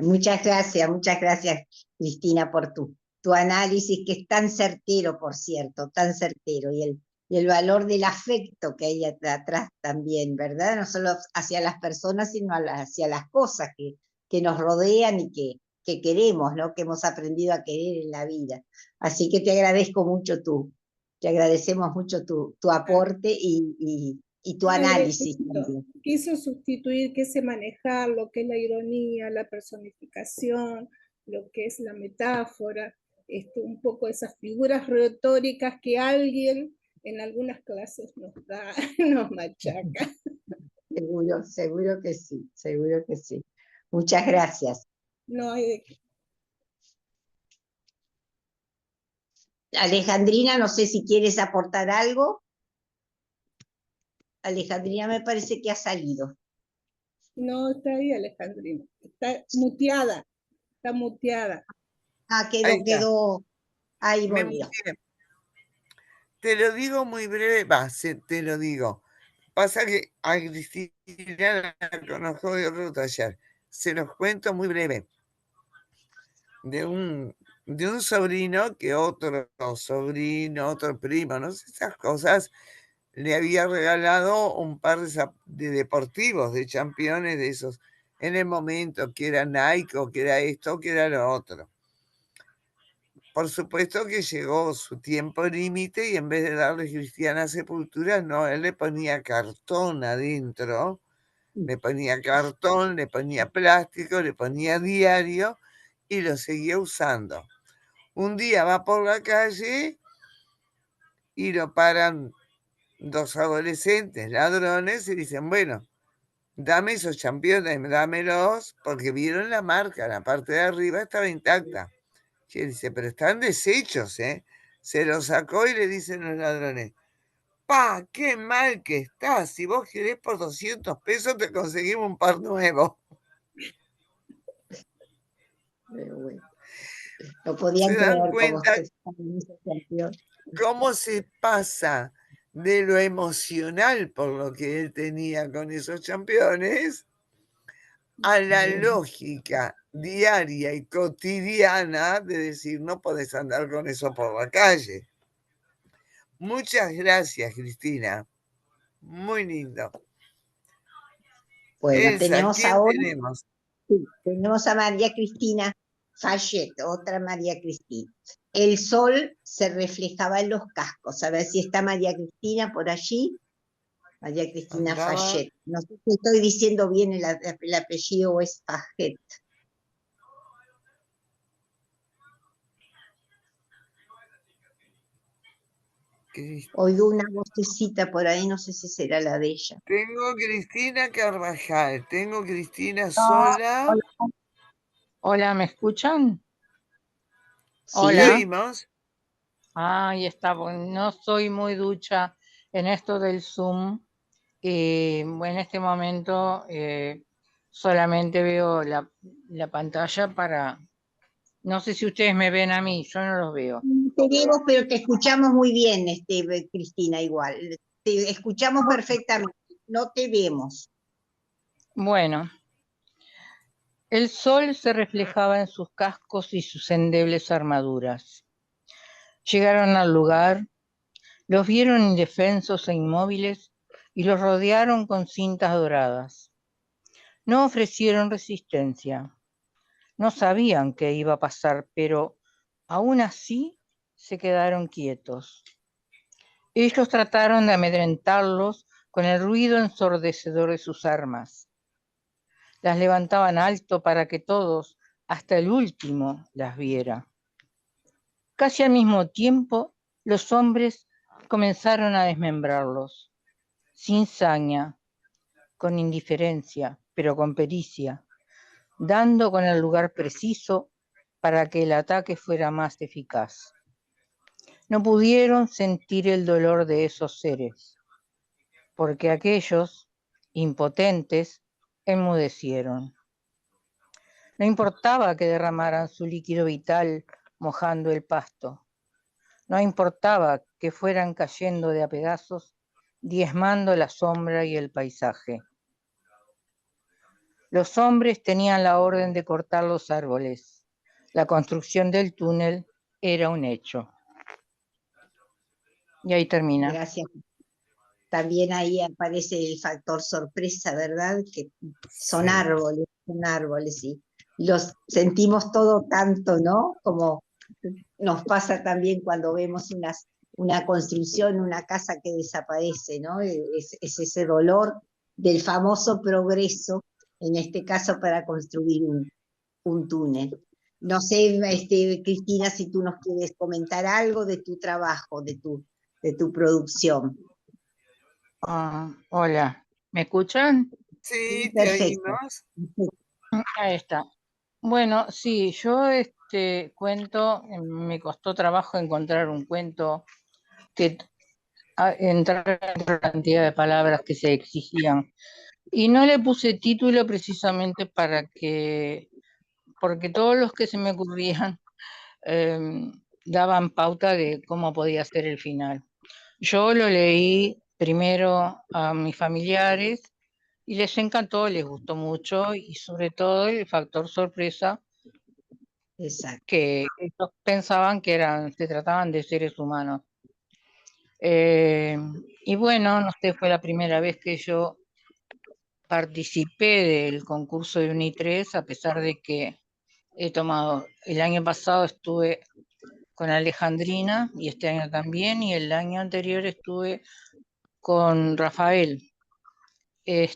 Muchas gracias, Cristina, por tu análisis, que es tan certero, por cierto, tan certero, y el valor del afecto que hay atrás también, ¿verdad? No solo hacia las personas, sino hacia las cosas que nos rodean y que queremos, ¿no? Que hemos aprendido a querer en la vida. Así que te agradezco mucho te agradecemos mucho tu aporte y tu análisis. Quiso sustituir, quise manejar lo que es la ironía, la personificación, lo que es la metáfora, un poco esas figuras retóricas que alguien en algunas clases nos machaca. Seguro que sí, seguro que sí. Muchas gracias. No hay de qué. Alejandrina, no sé si quieres aportar algo. Alejandrina me parece que ha salido. No, está ahí Alejandrina. Está muteada. Está muteada. Ah, quedó. Ahí volvió. Te lo digo muy breve, te lo digo. Pasa que a Cristina la conozco de otro taller. Se los cuento muy breve. De un sobrino que otro sobrino, otro primo, no sé, esas cosas, le había regalado un par de deportivos, de championes de esos, en el momento que era Nike o que era esto o que era lo otro. por supuesto que llegó su tiempo límite y en vez de darle cristiana sepultura, no, él le ponía cartón adentro, le ponía cartón, le ponía plástico, le ponía diario y lo seguía usando. Un día va por la calle y lo paran 2 adolescentes ladrones y dicen, bueno, dame esos championes, dámelos, porque vieron la marca, la parte de arriba estaba intacta. Y él dice, pero están deshechos, ¿eh? Se los sacó y le dicen los ladrones, ¡pa! ¡Qué mal que estás! Si vos querés por 200 pesos te conseguimos un par nuevo. Pero bueno, no podían ¿Se dan creer cuenta cómo cómo se pasa de lo emocional por lo que él tenía con esos championes a la lógica diaria y cotidiana de decir, no podés andar con eso por la calle? Muchas gracias, Cristina. Muy lindo. Bueno, Elsa, tenemos ¿quién ahora, tenemos? sí, tenemos a María Cristina Fayet, otra María Cristina. El sol se reflejaba en los cascos. A ver si está María Cristina por allí. María Cristina Andaba. Fayet. No sé si estoy diciendo bien el apellido o es Fayet. Oigo una vocecita por ahí, no sé si será la de ella. Tengo Cristina Carvajal, tengo Cristina Sola. Hola, ¿me escuchan? Sí. Hola. Oímos. Ahí está, no soy muy ducha en esto del Zoom y en este momento solamente veo la pantalla para... No sé si ustedes me ven a mí, yo no los veo. Te vemos, pero te escuchamos muy bien, Cristina, igual. Te escuchamos perfectamente, no te vemos. Bueno, el sol se reflejaba en sus cascos y sus endebles armaduras. Llegaron al lugar, los vieron indefensos e inmóviles y los rodearon con cintas doradas. No ofrecieron resistencia. No sabían qué iba a pasar, pero aún así se quedaron quietos. Ellos trataron de amedrentarlos con el ruido ensordecedor de sus armas. Las levantaban alto para que todos, hasta el último, las viera. Casi al mismo tiempo, los hombres comenzaron a desmembrarlos, sin saña, con indiferencia, pero con pericia, dando con el lugar preciso para que el ataque fuera más eficaz. No pudieron sentir el dolor de esos seres, porque aquellos, impotentes, enmudecieron. No importaba que derramaran su líquido vital mojando el pasto. No importaba que fueran cayendo de a pedazos, diezmando la sombra y el paisaje. Los hombres tenían la orden de cortar los árboles. La construcción del túnel era un hecho. Y ahí termina. Gracias. También ahí aparece el factor sorpresa, ¿verdad? Que son árboles, sí. Los sentimos todo tanto, ¿no? Como nos pasa también cuando vemos una construcción, una casa que desaparece, ¿no? Es ese dolor del famoso progreso, en este caso para construir un túnel. No sé, Cristina, si tú nos quieres comentar algo de tu trabajo, de tu producción. Hola, ¿me escuchan? Sí, te Perfecto. oímos. Ahí está. Bueno, sí, yo cuento, me costó trabajo encontrar un cuento que entrar en la cantidad de palabras que se exigían. Y no le puse título precisamente porque todos los que se me ocurrían daban pauta de cómo podía ser el final. Yo lo leí primero a mis familiares y les encantó, les gustó mucho y sobre todo el factor sorpresa. Exacto. Que ellos pensaban que se trataban de seres humanos. Y bueno, no sé, fue la primera vez que yo participé del concurso de UNI3, a pesar de que el año pasado estuve con Alejandrina y este año también, y el año anterior estuve con Rafael. Y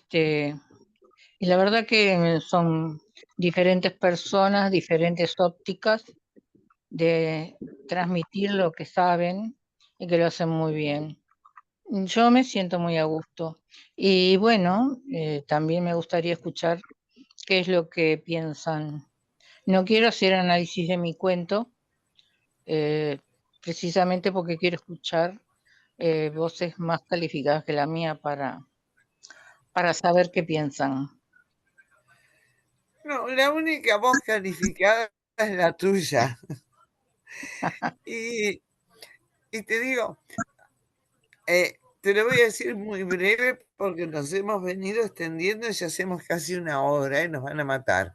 la verdad que son diferentes personas, diferentes ópticas de transmitir lo que saben y que lo hacen muy bien. Yo me siento muy a gusto. Y bueno, también me gustaría escuchar qué es lo que piensan. No quiero hacer análisis de mi cuento, precisamente porque quiero escuchar voces más calificadas que la mía para saber qué piensan. No, la única voz calificada es la tuya. y te digo, te lo voy a decir muy breve porque nos hemos venido extendiendo y ya hacemos casi una hora y nos van a matar.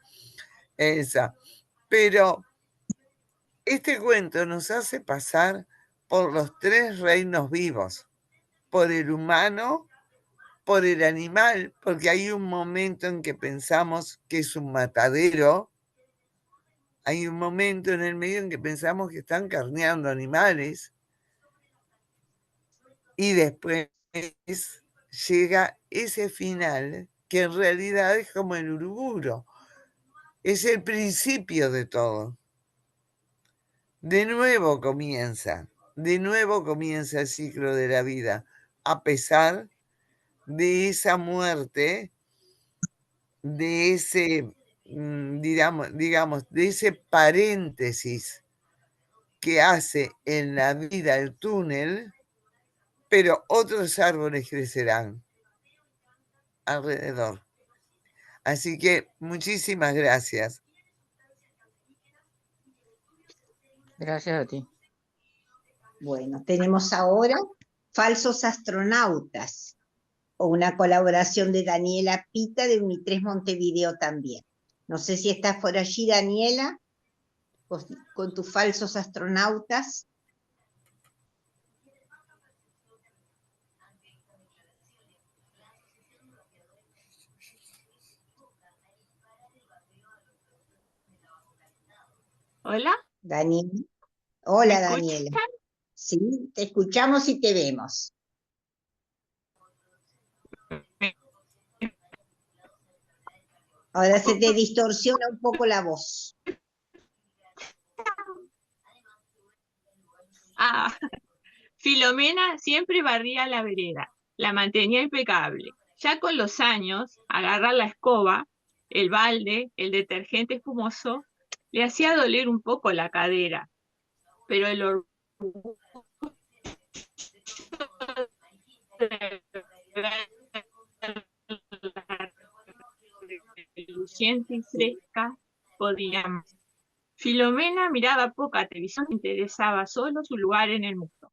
Pero este cuento nos hace pasar por los 3 reinos vivos, por el humano, por el animal, porque hay un momento en que pensamos que es un matadero, hay un momento en el medio en que pensamos que están carneando animales, y después llega ese final que en realidad es como el Uruguro, es el principio de todo. De nuevo comienza el ciclo de la vida, a pesar de esa muerte, de ese, digamos, de ese paréntesis que hace en la vida el túnel, pero otros árboles crecerán alrededor. Así que muchísimas gracias. Gracias a ti. Bueno, tenemos ahora Falsos Astronautas, o una colaboración de Daniela Pita de Unitres Montevideo también. No sé si estás por allí, Daniela, con tus falsos astronautas. Hola. Daniela. Hola, Daniela. Sí, te escuchamos y te vemos. Ahora se te distorsiona un poco la voz. Filomena siempre barría la vereda, la mantenía impecable. Ya con los años, agarrar la escoba, el balde, el detergente espumoso, le hacía doler un poco la cadera. Pero el orgullo reluciente y fresca podía más. Filomena miraba poca televisión, le interesaba solo su lugar en el mundo.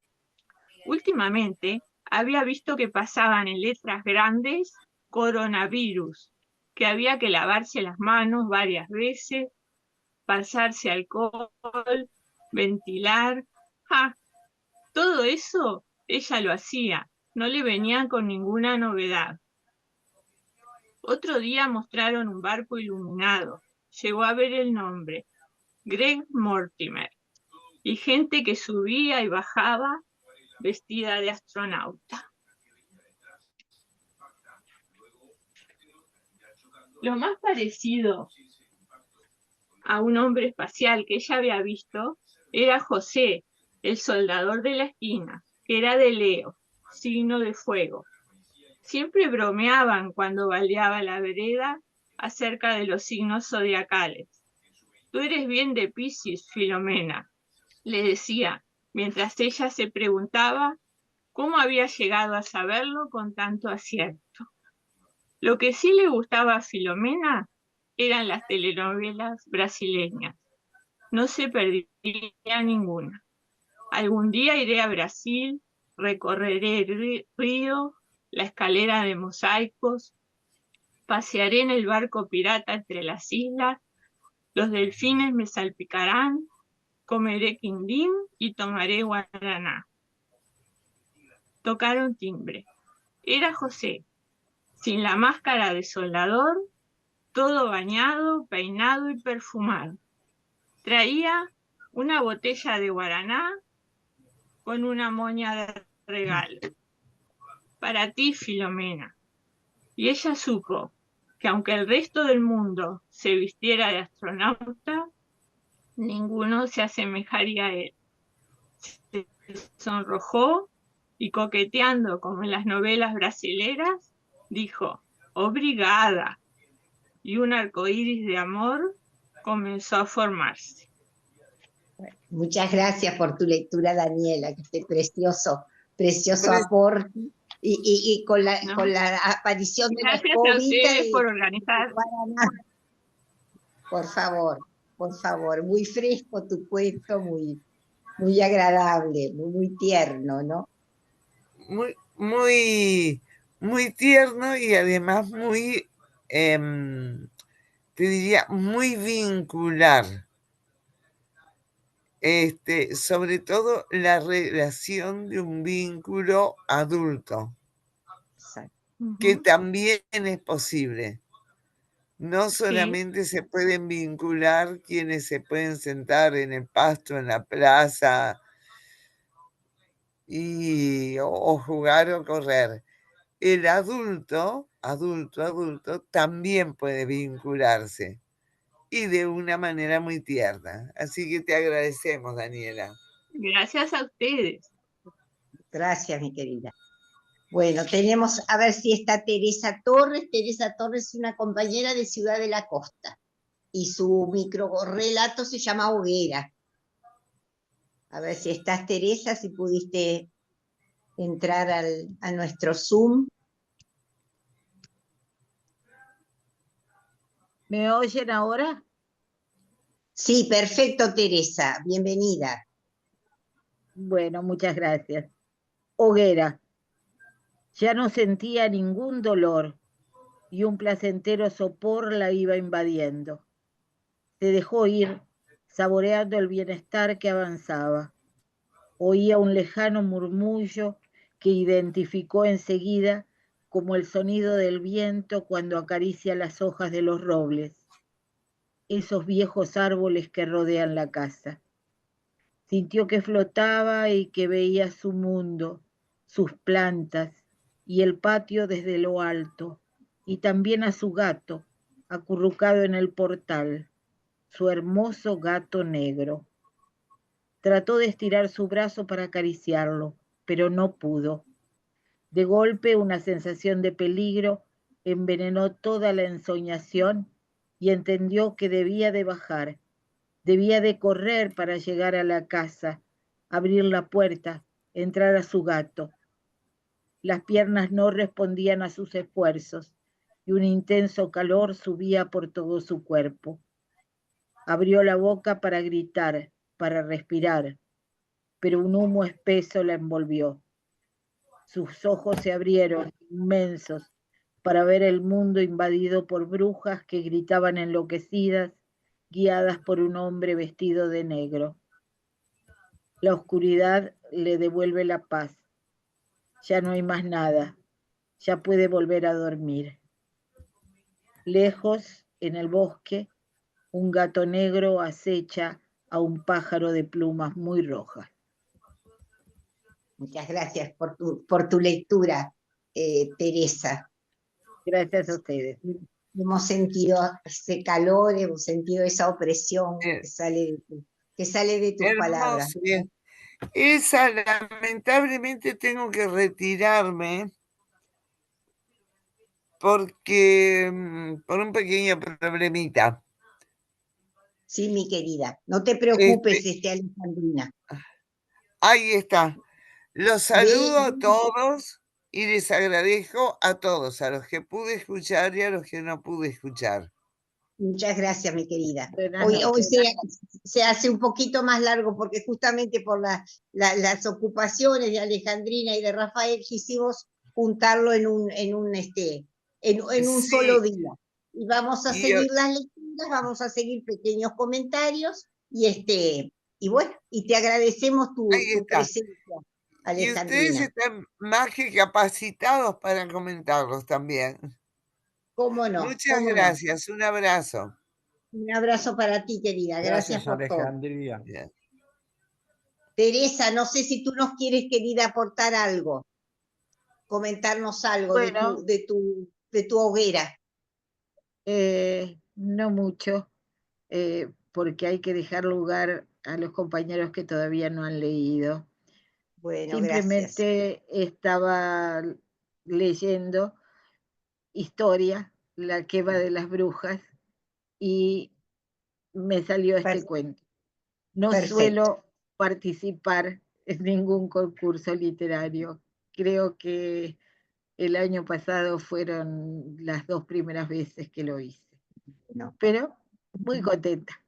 Últimamente había visto que pasaban en letras grandes coronavirus, que había que lavarse las manos varias veces, pasarse alcohol, ventilar. Todo eso ella lo hacía, no le venía con ninguna novedad. Otro día mostraron un barco iluminado, llegó a ver el nombre, Greg Mortimer, y gente que subía y bajaba vestida de astronauta. Lo más parecido a un hombre espacial que ella había visto era José, el soldador de la esquina, que era de Leo, signo de fuego. Siempre bromeaban cuando baleaba la vereda acerca de los signos zodiacales. Tú eres bien de Piscis, Filomena, le decía, mientras ella se preguntaba cómo había llegado a saberlo con tanto acierto. Lo que sí le gustaba a Filomena eran las telenovelas brasileñas. No se perdía ninguna. Algún día iré a Brasil, recorreré el río, la escalera de mosaicos, pasearé en el barco pirata entre las islas, los delfines me salpicarán, comeré quindín y tomaré guaraná. Tocaron timbre. Era José, sin la máscara de soldador, todo bañado, peinado y perfumado. Traía una botella de guaraná con una moña de regalo. Para ti, Filomena. Y ella supo que aunque el resto del mundo se vistiera de astronauta, ninguno se asemejaría a él. Se sonrojó y coqueteando como en las novelas brasileras, dijo, obrigada, y un arcoíris de amor comenzó a formarse. Muchas gracias por tu lectura, Daniela, que este precioso aporte. Y con la aparición de la Gracias a ustedes por organizar. Por favor, muy fresco tu cuento, muy agradable, muy tierno, ¿no? Muy tierno y además muy, te diría, muy vincular. Sobre todo la relación de un vínculo adulto, que también es posible. No solamente se pueden vincular quienes se pueden sentar en el pasto, en la plaza, o jugar o correr. El adulto también puede vincularse y de una manera muy tierna. Así que te agradecemos, Daniela. Gracias a ustedes. Gracias, mi querida. Bueno, tenemos, a ver si está Teresa Torres. Teresa Torres es una compañera de Ciudad de la Costa y su microrelato se llama Hoguera. A ver si estás, Teresa, si pudiste entrar a nuestro Zoom. ¿Me oyen ahora? Sí, perfecto, Teresa. Bienvenida. Bueno, muchas gracias. Hoguera. Ya no sentía ningún dolor y un placentero sopor la iba invadiendo. Se dejó ir, saboreando el bienestar que avanzaba. Oía un lejano murmullo que identificó enseguida como el sonido del viento cuando acaricia las hojas de los robles, esos viejos árboles que rodean la casa. Sintió que flotaba y que veía su mundo, sus plantas y el patio desde lo alto, y también a su gato, acurrucado en el portal, su hermoso gato negro. Trató de estirar su brazo para acariciarlo, pero no pudo. De golpe, una sensación de peligro envenenó toda la ensoñación y entendió que debía de bajar. Debía de correr para llegar a la casa, abrir la puerta, entrar a su gato. Las piernas no respondían a sus esfuerzos y un intenso calor subía por todo su cuerpo. Abrió la boca para gritar, para respirar, pero un humo espeso la envolvió. Sus ojos se abrieron, inmensos, para ver el mundo invadido por brujas que gritaban enloquecidas, guiadas por un hombre vestido de negro. La oscuridad le devuelve la paz. Ya no hay más nada. Ya puede volver a dormir. Lejos, en el bosque, un gato negro acecha a un pájaro de plumas muy rojas. Muchas gracias por tu lectura, Teresa. Gracias a ustedes. Hemos sentido ese calor, hemos sentido esa opresión que sale de tus palabras. Bien. Esa, lamentablemente tengo que retirarme porque por un pequeño problemita. Sí, mi querida, no te preocupes, Alejandrina. Ahí está. Los saludo a todos y les agradezco a todos, a los que pude escuchar y a los que no pude escuchar. Muchas gracias, mi querida. Hoy se hace un poquito más largo porque justamente por las ocupaciones de Alejandrina y de Rafael quisimos juntarlo en un solo día. Y vamos a seguir las lecturas, vamos a seguir pequeños comentarios y bueno, y te agradecemos tu presencia, Alejandrina. Y ustedes están más que capacitados para comentarlos también. ¿Cómo no? Muchas gracias, un abrazo. Un abrazo para ti, querida. Gracias por Alejandría. todo. Teresa, no sé si tú nos quieres, querida, aportar algo, comentarnos algo Bueno, de tu hoguera. no mucho, porque hay que dejar lugar a los compañeros que todavía no han leído. Bueno, gracias. Simplemente estaba leyendo historia, La quema de las brujas, y me salió este cuento. No Perfecto. suelo participar en ningún concurso literario. Creo que el año pasado fueron las 2 primeras veces que lo hice. No. Pero muy contenta.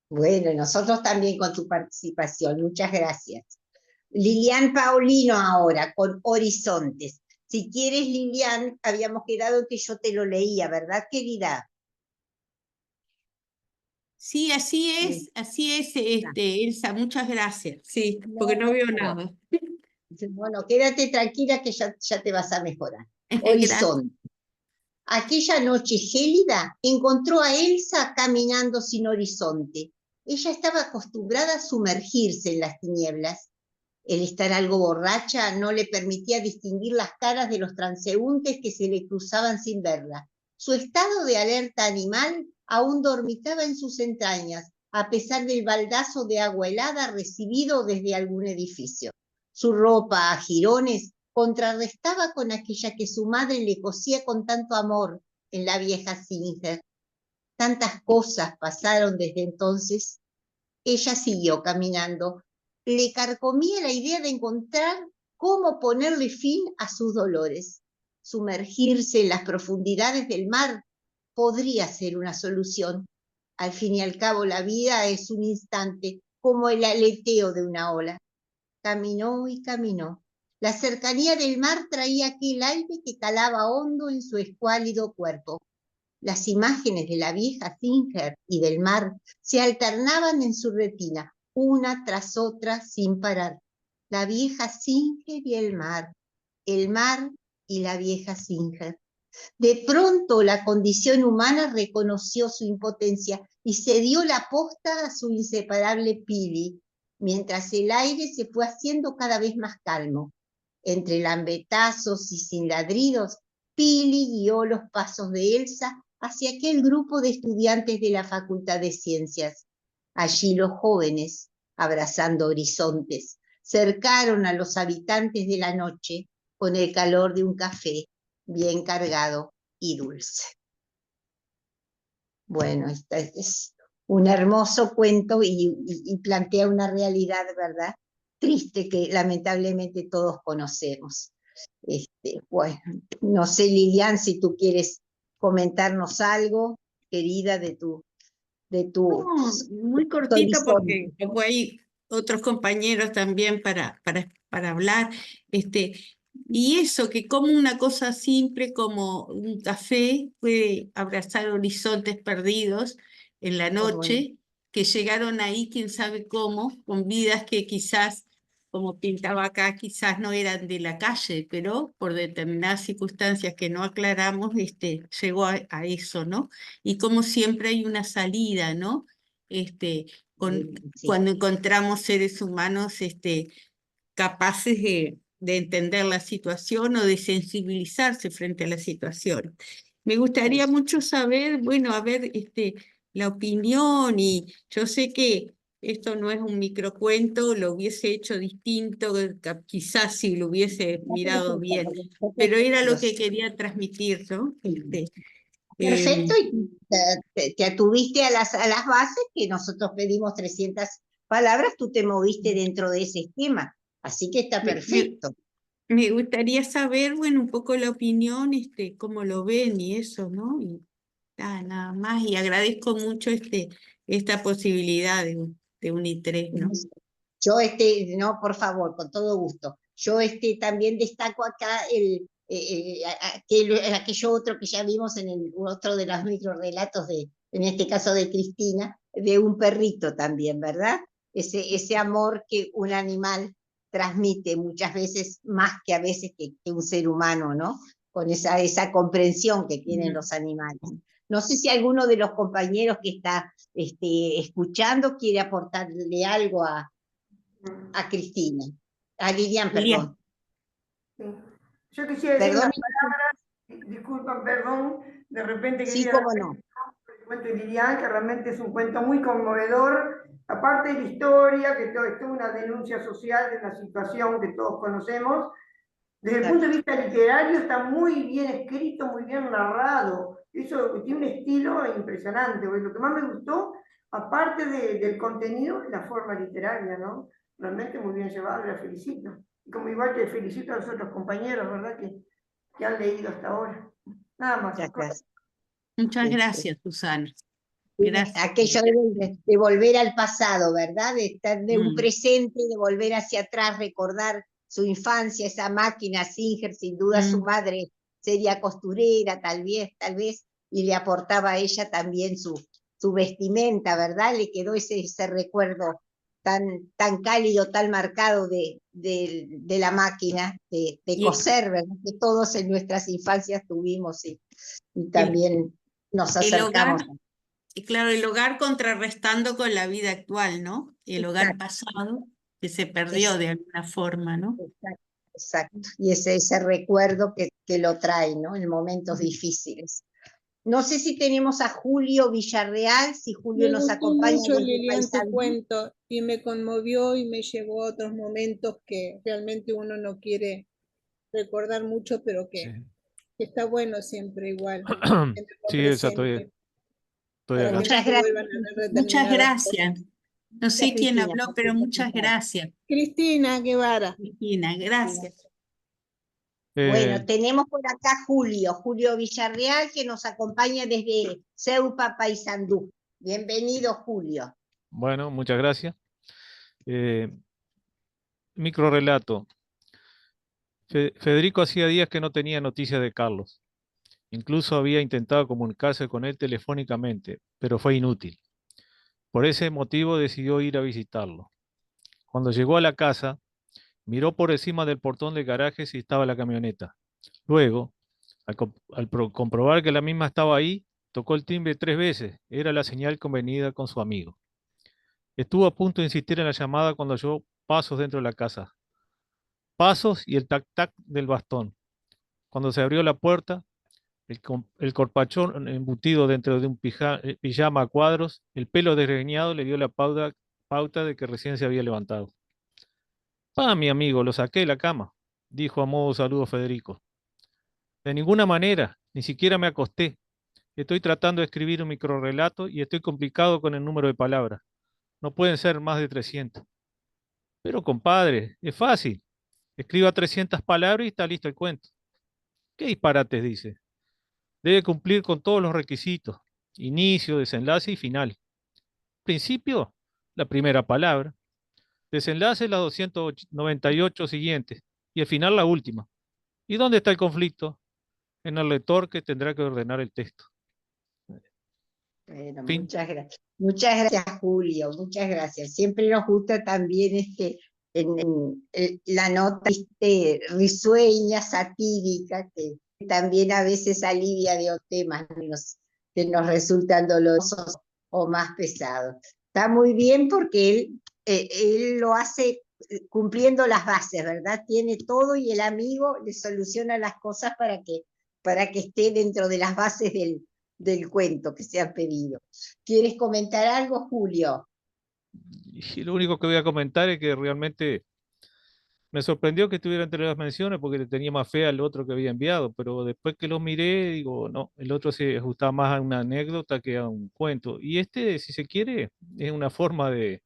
Bueno, nosotros también con tu participación. Muchas gracias. Lilian Paulino ahora, con Horizontes. Si quieres, Lilian, habíamos quedado que yo te lo leía, ¿verdad, querida? Sí, así es, Elsa, muchas gracias. Sí, porque no veo nada. Bueno, quédate tranquila que ya te vas a mejorar. Gracias. Horizonte. Aquella noche gélida encontró a Elsa caminando sin horizonte. Ella estaba acostumbrada a sumergirse en las tinieblas. El estar algo borracha no le permitía distinguir las caras de los transeúntes que se le cruzaban sin verla. Su estado de alerta animal aún dormitaba en sus entrañas, a pesar del baldazo de agua helada recibido desde algún edificio. Su ropa a jirones contrarrestaba con aquella que su madre le cosía con tanto amor en la vieja Singer. Tantas cosas pasaron desde entonces. Ella siguió caminando. Le carcomía la idea de encontrar cómo ponerle fin a sus dolores. Sumergirse en las profundidades del mar podría ser una solución. Al fin y al cabo, la vida es un instante, como el aleteo de una ola. Caminó y caminó. La cercanía del mar traía aquel aire que calaba hondo en su escuálido cuerpo. Las imágenes de la vieja Singer y del mar se alternaban en su retina, una tras otra sin parar. La vieja Singer y el mar y la vieja Singer. De pronto la condición humana reconoció su impotencia y se dio la posta a su inseparable Pili, mientras el aire se fue haciendo cada vez más calmo. Entre lambetazos y sin ladridos, Pili guió los pasos de Elsa hacia aquel grupo de estudiantes de la Facultad de Ciencias. Allí los jóvenes, abrazando horizontes, cercaron a los habitantes de la noche con el calor de un café bien cargado y dulce. Bueno, este es un hermoso cuento y plantea una realidad, ¿verdad? Triste que lamentablemente todos conocemos. Bueno, no sé, Lilian, si tú quieres comentarnos algo, querida, de tu No, muy cortito porque como hay otros compañeros también para hablar. Y eso, que como una cosa simple como un café puede abrazar horizontes perdidos en la noche, que llegaron ahí quién sabe cómo, con vidas que quizás, como pintaba acá, quizás no eran de la calle, pero por determinadas circunstancias que no aclaramos, llegó a eso, ¿no? Y como siempre hay una salida, ¿no? Sí. Cuando encontramos seres humanos capaces de entender la situación o de sensibilizarse frente a la situación. Me gustaría mucho saber, bueno, a ver, la opinión, y yo sé que esto no es un microcuento, lo hubiese hecho distinto, quizás si lo hubiese mirado bien, pero era lo que quería transmitir, ¿no? Perfecto, y te atuviste a las bases que nosotros pedimos 300 palabras, tú te moviste dentro de ese esquema, así que está perfecto. Me gustaría saber, bueno, un poco la opinión, cómo lo ven y eso, ¿no? Y nada más, y agradezco mucho esta posibilidad de un I3, ¿no? Yo, no, por favor, con todo gusto. Yo también destaco acá aquello otro que ya vimos en otro de los microrelatos en este caso de Cristina, de un perrito también, ¿verdad? Ese amor que un animal transmite muchas veces más que a veces que un ser humano, ¿no? Con esa comprensión que tienen los animales. No sé si alguno de los compañeros que está escuchando quiere aportarle algo a Cristina. A Lilian, Lilian. perdón. Sí. Yo quisiera decir Perdón. unas palabras, disculpa, perdón, de repente Sí, quería cómo no. el cuento de Lilian, que realmente es un cuento muy conmovedor, aparte de la historia, que esto es una denuncia social de una situación que todos conocemos. Desde el punto de vista literario está muy bien escrito, muy bien narrado. Eso tiene un estilo impresionante. Lo que más me gustó, aparte del contenido, es la forma literaria, ¿no? Realmente muy bien llevado, la felicito. Y como igual que felicito a los otros compañeros, ¿verdad? Que han leído hasta ahora. Nada más. Muchas gracias. Muchas gracias, Susana. Gracias. Aquello de volver al pasado, ¿verdad? De estar de un presente, de volver hacia atrás, recordar su infancia, esa máquina Singer, sin duda su madre sería costurera, tal vez, y le aportaba a ella también su vestimenta, ¿verdad? Le quedó ese recuerdo tan cálido, tan marcado de la máquina de coser, ¿verdad? Que todos en nuestras infancias tuvimos y también nos acercamos. Claro, el hogar contrarrestando con la vida actual, ¿no? El hogar pasado que se perdió de alguna forma, ¿no? Exacto. Y ese recuerdo que lo trae, ¿no? En momentos difíciles. No sé si tenemos a Julio Villarreal, si Julio nos acompaña. Mucho, Lilian, te cuento, y me conmovió y me llevó a otros momentos que realmente uno no quiere recordar mucho, pero que está bueno siempre igual. Sí, esa estoy acá. Muchas gracias. Muchas gracias. No sé quién habló, pero muchas gracias. Cristina Guevara. Cristina, gracias. Bueno, tenemos por acá Julio Villarreal, que nos acompaña desde Ceupa, Paysandú. Bienvenido, Julio. Bueno, muchas gracias. Microrrelato. Federico hacía días que no tenía noticias de Carlos. Incluso había intentado comunicarse con él telefónicamente, pero fue inútil. Por ese motivo decidió ir a visitarlo. Cuando llegó a la casa, miró por encima del portón del garaje si estaba la camioneta. Luego, al comprobar que la misma estaba ahí, tocó el timbre 3 veces. Era la señal convenida con su amigo. Estuvo a punto de insistir en la llamada cuando oyó pasos dentro de la casa. Pasos y el tac-tac del bastón. Cuando se abrió la puerta, el corpachón embutido dentro de un pijama a cuadros, el pelo desgreñado le dio la pauta de que recién se había levantado. Mi amigo, lo saqué de la cama, dijo a modo de saludo Federico. De ninguna manera, ni siquiera me acosté. Estoy tratando de escribir un microrrelato y estoy complicado con el número de palabras. No pueden ser más de 300. Pero compadre, es fácil. Escriba 300 palabras y está listo el cuento. ¿Qué disparates dice? Debe cumplir con todos los requisitos. Inicio, desenlace y final. Principio, la primera palabra. Desenlace, las 298 siguientes. Y al final, la última. ¿Y dónde está el conflicto? En el lector que tendrá que ordenar el texto. Bueno, muchas gracias. Muchas gracias, Julio. Muchas gracias. Siempre nos gusta también la nota risueña, satírica, que también a veces alivia de temas que nos resultan dolorosos o más pesados. Está muy bien porque él lo hace cumpliendo las bases, ¿verdad? Tiene todo y el amigo le soluciona las cosas para que esté dentro de las bases del cuento que se ha pedido. ¿Quieres comentar algo, Julio? Y lo único que voy a comentar es que realmente me sorprendió que estuviera entre las menciones porque le tenía más fe al otro que había enviado, pero después que lo miré, digo, no, el otro se ajustaba más a una anécdota que a un cuento. Y si se quiere, es una forma de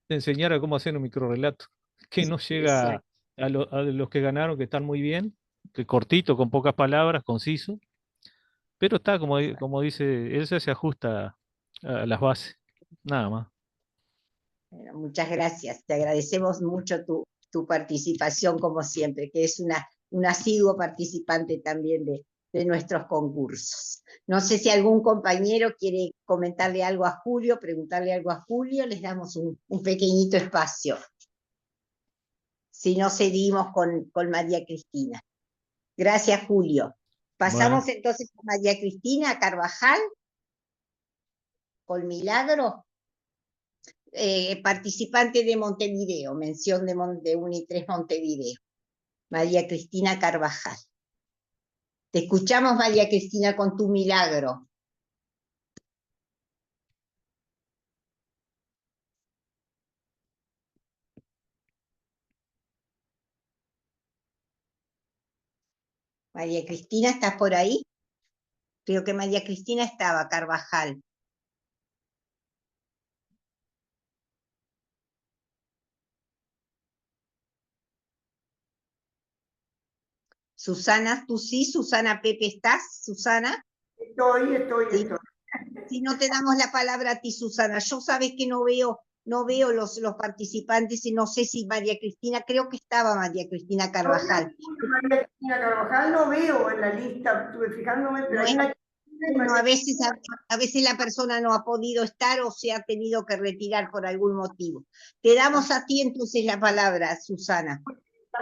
enseñar a cómo hacer un microrrelato, que no llega a los que ganaron, que están muy bien, que cortito, con pocas palabras, conciso, pero está, como dice, él se ajusta a las bases, nada más. Bueno, muchas gracias, te agradecemos mucho tu participación como siempre, que es un asiduo participante también de nuestros concursos. No sé si algún compañero quiere comentarle algo a Julio, preguntarle algo a Julio, les damos un pequeñito espacio. Si no, seguimos con María Cristina. Gracias, Julio. Pasamos entonces con María Cristina Carvajal, con Milagro. participante de Montevideo, mención de Unitres Montevideo, María Cristina Carvajal. Te escuchamos, María Cristina, con tu milagro. María Cristina, ¿estás por ahí? Creo que María Cristina estaba, Carvajal. Susana, ¿tú sí? Susana Pepe, ¿estás? Susana. Estoy. Si no te damos la palabra a ti, Susana. Yo sabes que no veo los participantes y no sé si María Cristina, creo que estaba María Cristina Carvajal. María Cristina Carvajal no veo en la lista, estuve fijándome, pero hay una... Bueno, a veces la persona no ha podido estar o se ha tenido que retirar por algún motivo. Te damos a ti entonces la palabra, Susana,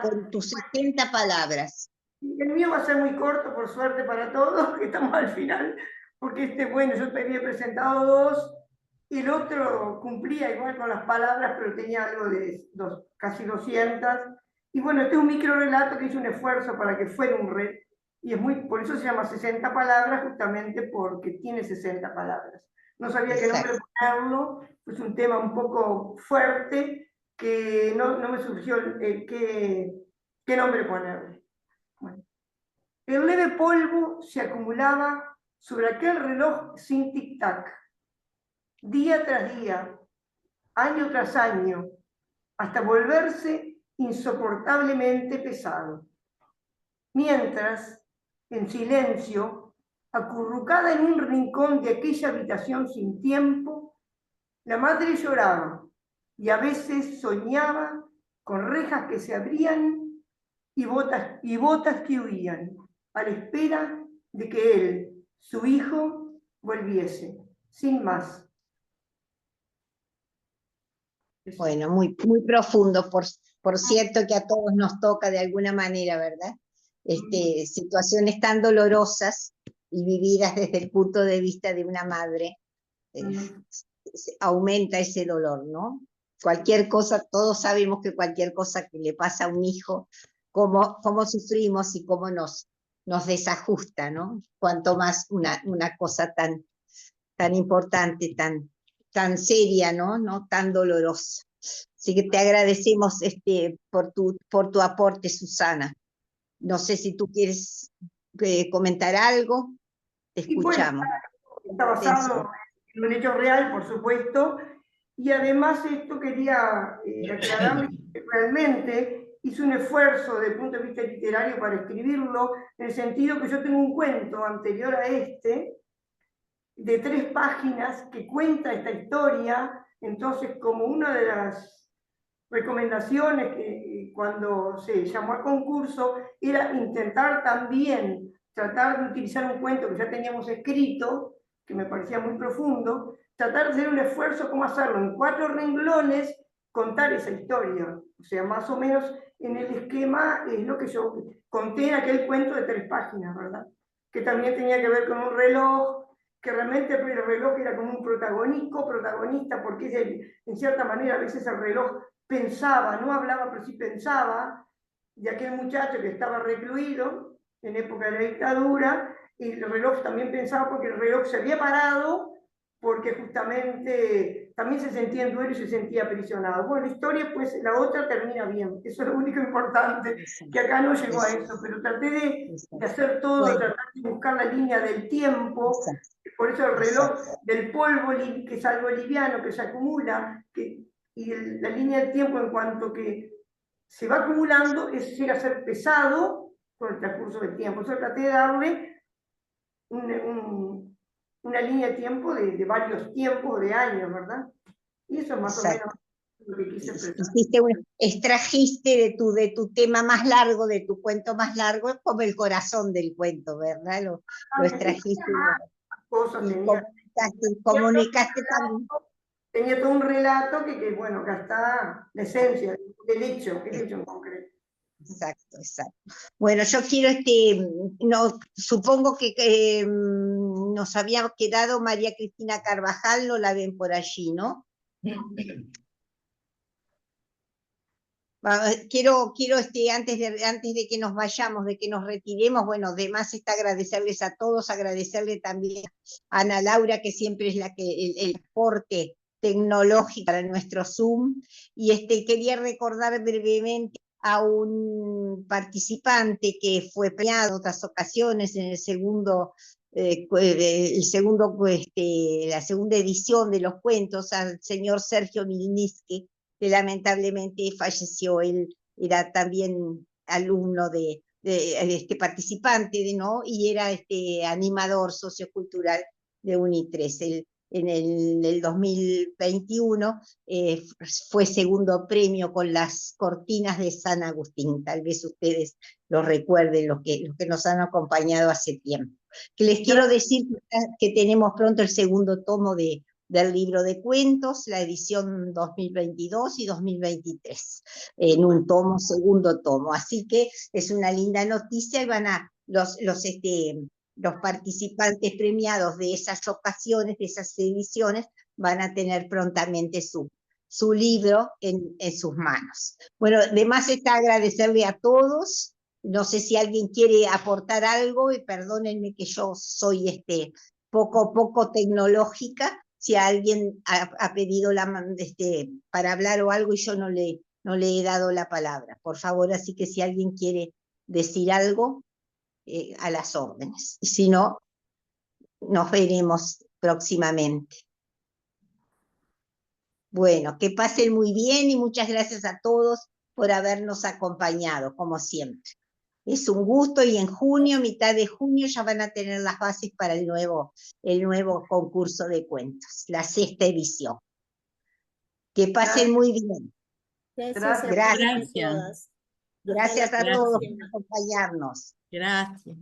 con tus 70 palabras. El mío va a ser muy corto, por suerte para todos, que estamos al final, porque bueno, yo te había presentado 2, y el otro cumplía igual con las palabras, pero tenía algo de casi 200. Y bueno, este es un micro relato que hice un esfuerzo para que fuera un red, y por eso se llama 60 palabras, justamente porque tiene 60 palabras. No sabía qué nombre ponerlo, es un tema un poco fuerte, que no me surgió qué nombre ponerle. Bueno. El leve polvo se acumulaba sobre aquel reloj sin tic-tac, día tras día, año tras año, hasta volverse insoportablemente pesado. Mientras, en silencio, acurrucada en un rincón de aquella habitación sin tiempo, la madre lloraba y a veces soñaba con rejas que se abrían y botas que huían, a la espera de que él, su hijo, volviese, sin más. Bueno, muy profundo, por cierto que a todos nos toca de alguna manera, ¿verdad? Situaciones tan dolorosas y vividas desde el punto de vista de una madre, aumenta ese dolor, ¿no? Cualquier cosa, todos sabemos que cualquier cosa que le pasa a un hijo, cómo sufrimos y cómo nos desajusta, ¿no? Cuanto más una cosa tan importante, tan seria, ¿no? Tan dolorosa. Así que te agradecemos por tu aporte, Susana. No sé si tú quieres comentar algo, te escuchamos. Bueno, está basado en un hecho real, por supuesto, y además esto quería aclararles que realmente hice un esfuerzo desde el punto de vista literario para escribirlo, en el sentido que yo tengo un cuento anterior a de 3 páginas que cuenta esta historia. Entonces, como una de las recomendaciones que cuando se llamó al concurso era intentar también tratar de utilizar un cuento que ya teníamos escrito, que me parecía muy profundo, tratar de hacer un esfuerzo cómo hacerlo en 4 renglones, contar esa historia. O sea, más o menos en el esquema es lo que yo conté en aquel cuento de 3 páginas, ¿verdad? Que también tenía que ver con un reloj, que realmente el reloj era como un protagonista, porque en cierta manera a veces el reloj pensaba, no hablaba, pero sí pensaba, de aquel muchacho que estaba recluido en época de la dictadura, y el reloj también pensaba porque el reloj se había parado, porque justamente también se sentía en duelo y se sentía aprisionado. Bueno, la historia, pues la otra termina bien, eso es lo único importante, que acá no llegó a eso, pero traté de hacer todo, tratar de buscar la línea del tiempo, por eso el reloj del polvo, que es algo liviano, que se acumula, y la línea del tiempo en cuanto que se va acumulando, llega a ser pesado con el transcurso del tiempo. Yo traté de darle una línea de tiempo de varios tiempos, de años, ¿verdad? Y eso es más o menos lo que quise expresar. Extrajiste de tu tema más largo, de tu cuento más largo, es como el corazón del cuento, ¿verdad? Lo extrajiste. Comunicaste también. Tenía todo un relato que bueno, acá está la esencia del hecho en concreto. Exacto. Bueno, yo quiero, supongo que nos había quedado María Cristina Carvajal, no la ven por allí, ¿no? Quiero antes de que nos vayamos, de que nos retiremos, bueno, además está agradecerles a todos, agradecerle también a Ana Laura, que siempre es el aporte tecnológico para nuestro Zoom, y quería recordar brevemente a un participante que fue premiado en otras ocasiones en la segunda edición de los cuentos, al señor Sergio Milniski, que lamentablemente falleció. Él era también alumno de participante, ¿no? Y era animador sociocultural de UNI3. En el 2021 fue segundo premio con las cortinas de San Agustín. Tal vez ustedes lo recuerden, los que nos han acompañado hace tiempo. Que les quiero decir que tenemos pronto el segundo tomo del libro de cuentos, la edición 2022 y 2023, en un segundo tomo. Así que es una linda noticia, y van a los participantes premiados de esas ocasiones, de esas ediciones, van a tener prontamente su libro en sus manos. Bueno, además está agradecerle a todos. No sé si alguien quiere aportar algo, y perdónenme que yo soy poco tecnológica, si alguien ha pedido para hablar o algo y yo no le he dado la palabra. Por favor, así que si alguien quiere decir algo, a las órdenes. Y si no, nos veremos próximamente. Bueno, que pasen muy bien y muchas gracias a todos por habernos acompañado, como siempre. Es un gusto, y en junio, mitad de junio, ya van a tener las bases para el nuevo concurso de cuentos, la 6ª edición. Que pasen muy bien. Gracias. Gracias a todos por acompañarnos. Gracias.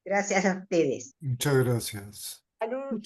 Gracias a ustedes. Muchas gracias. Salud.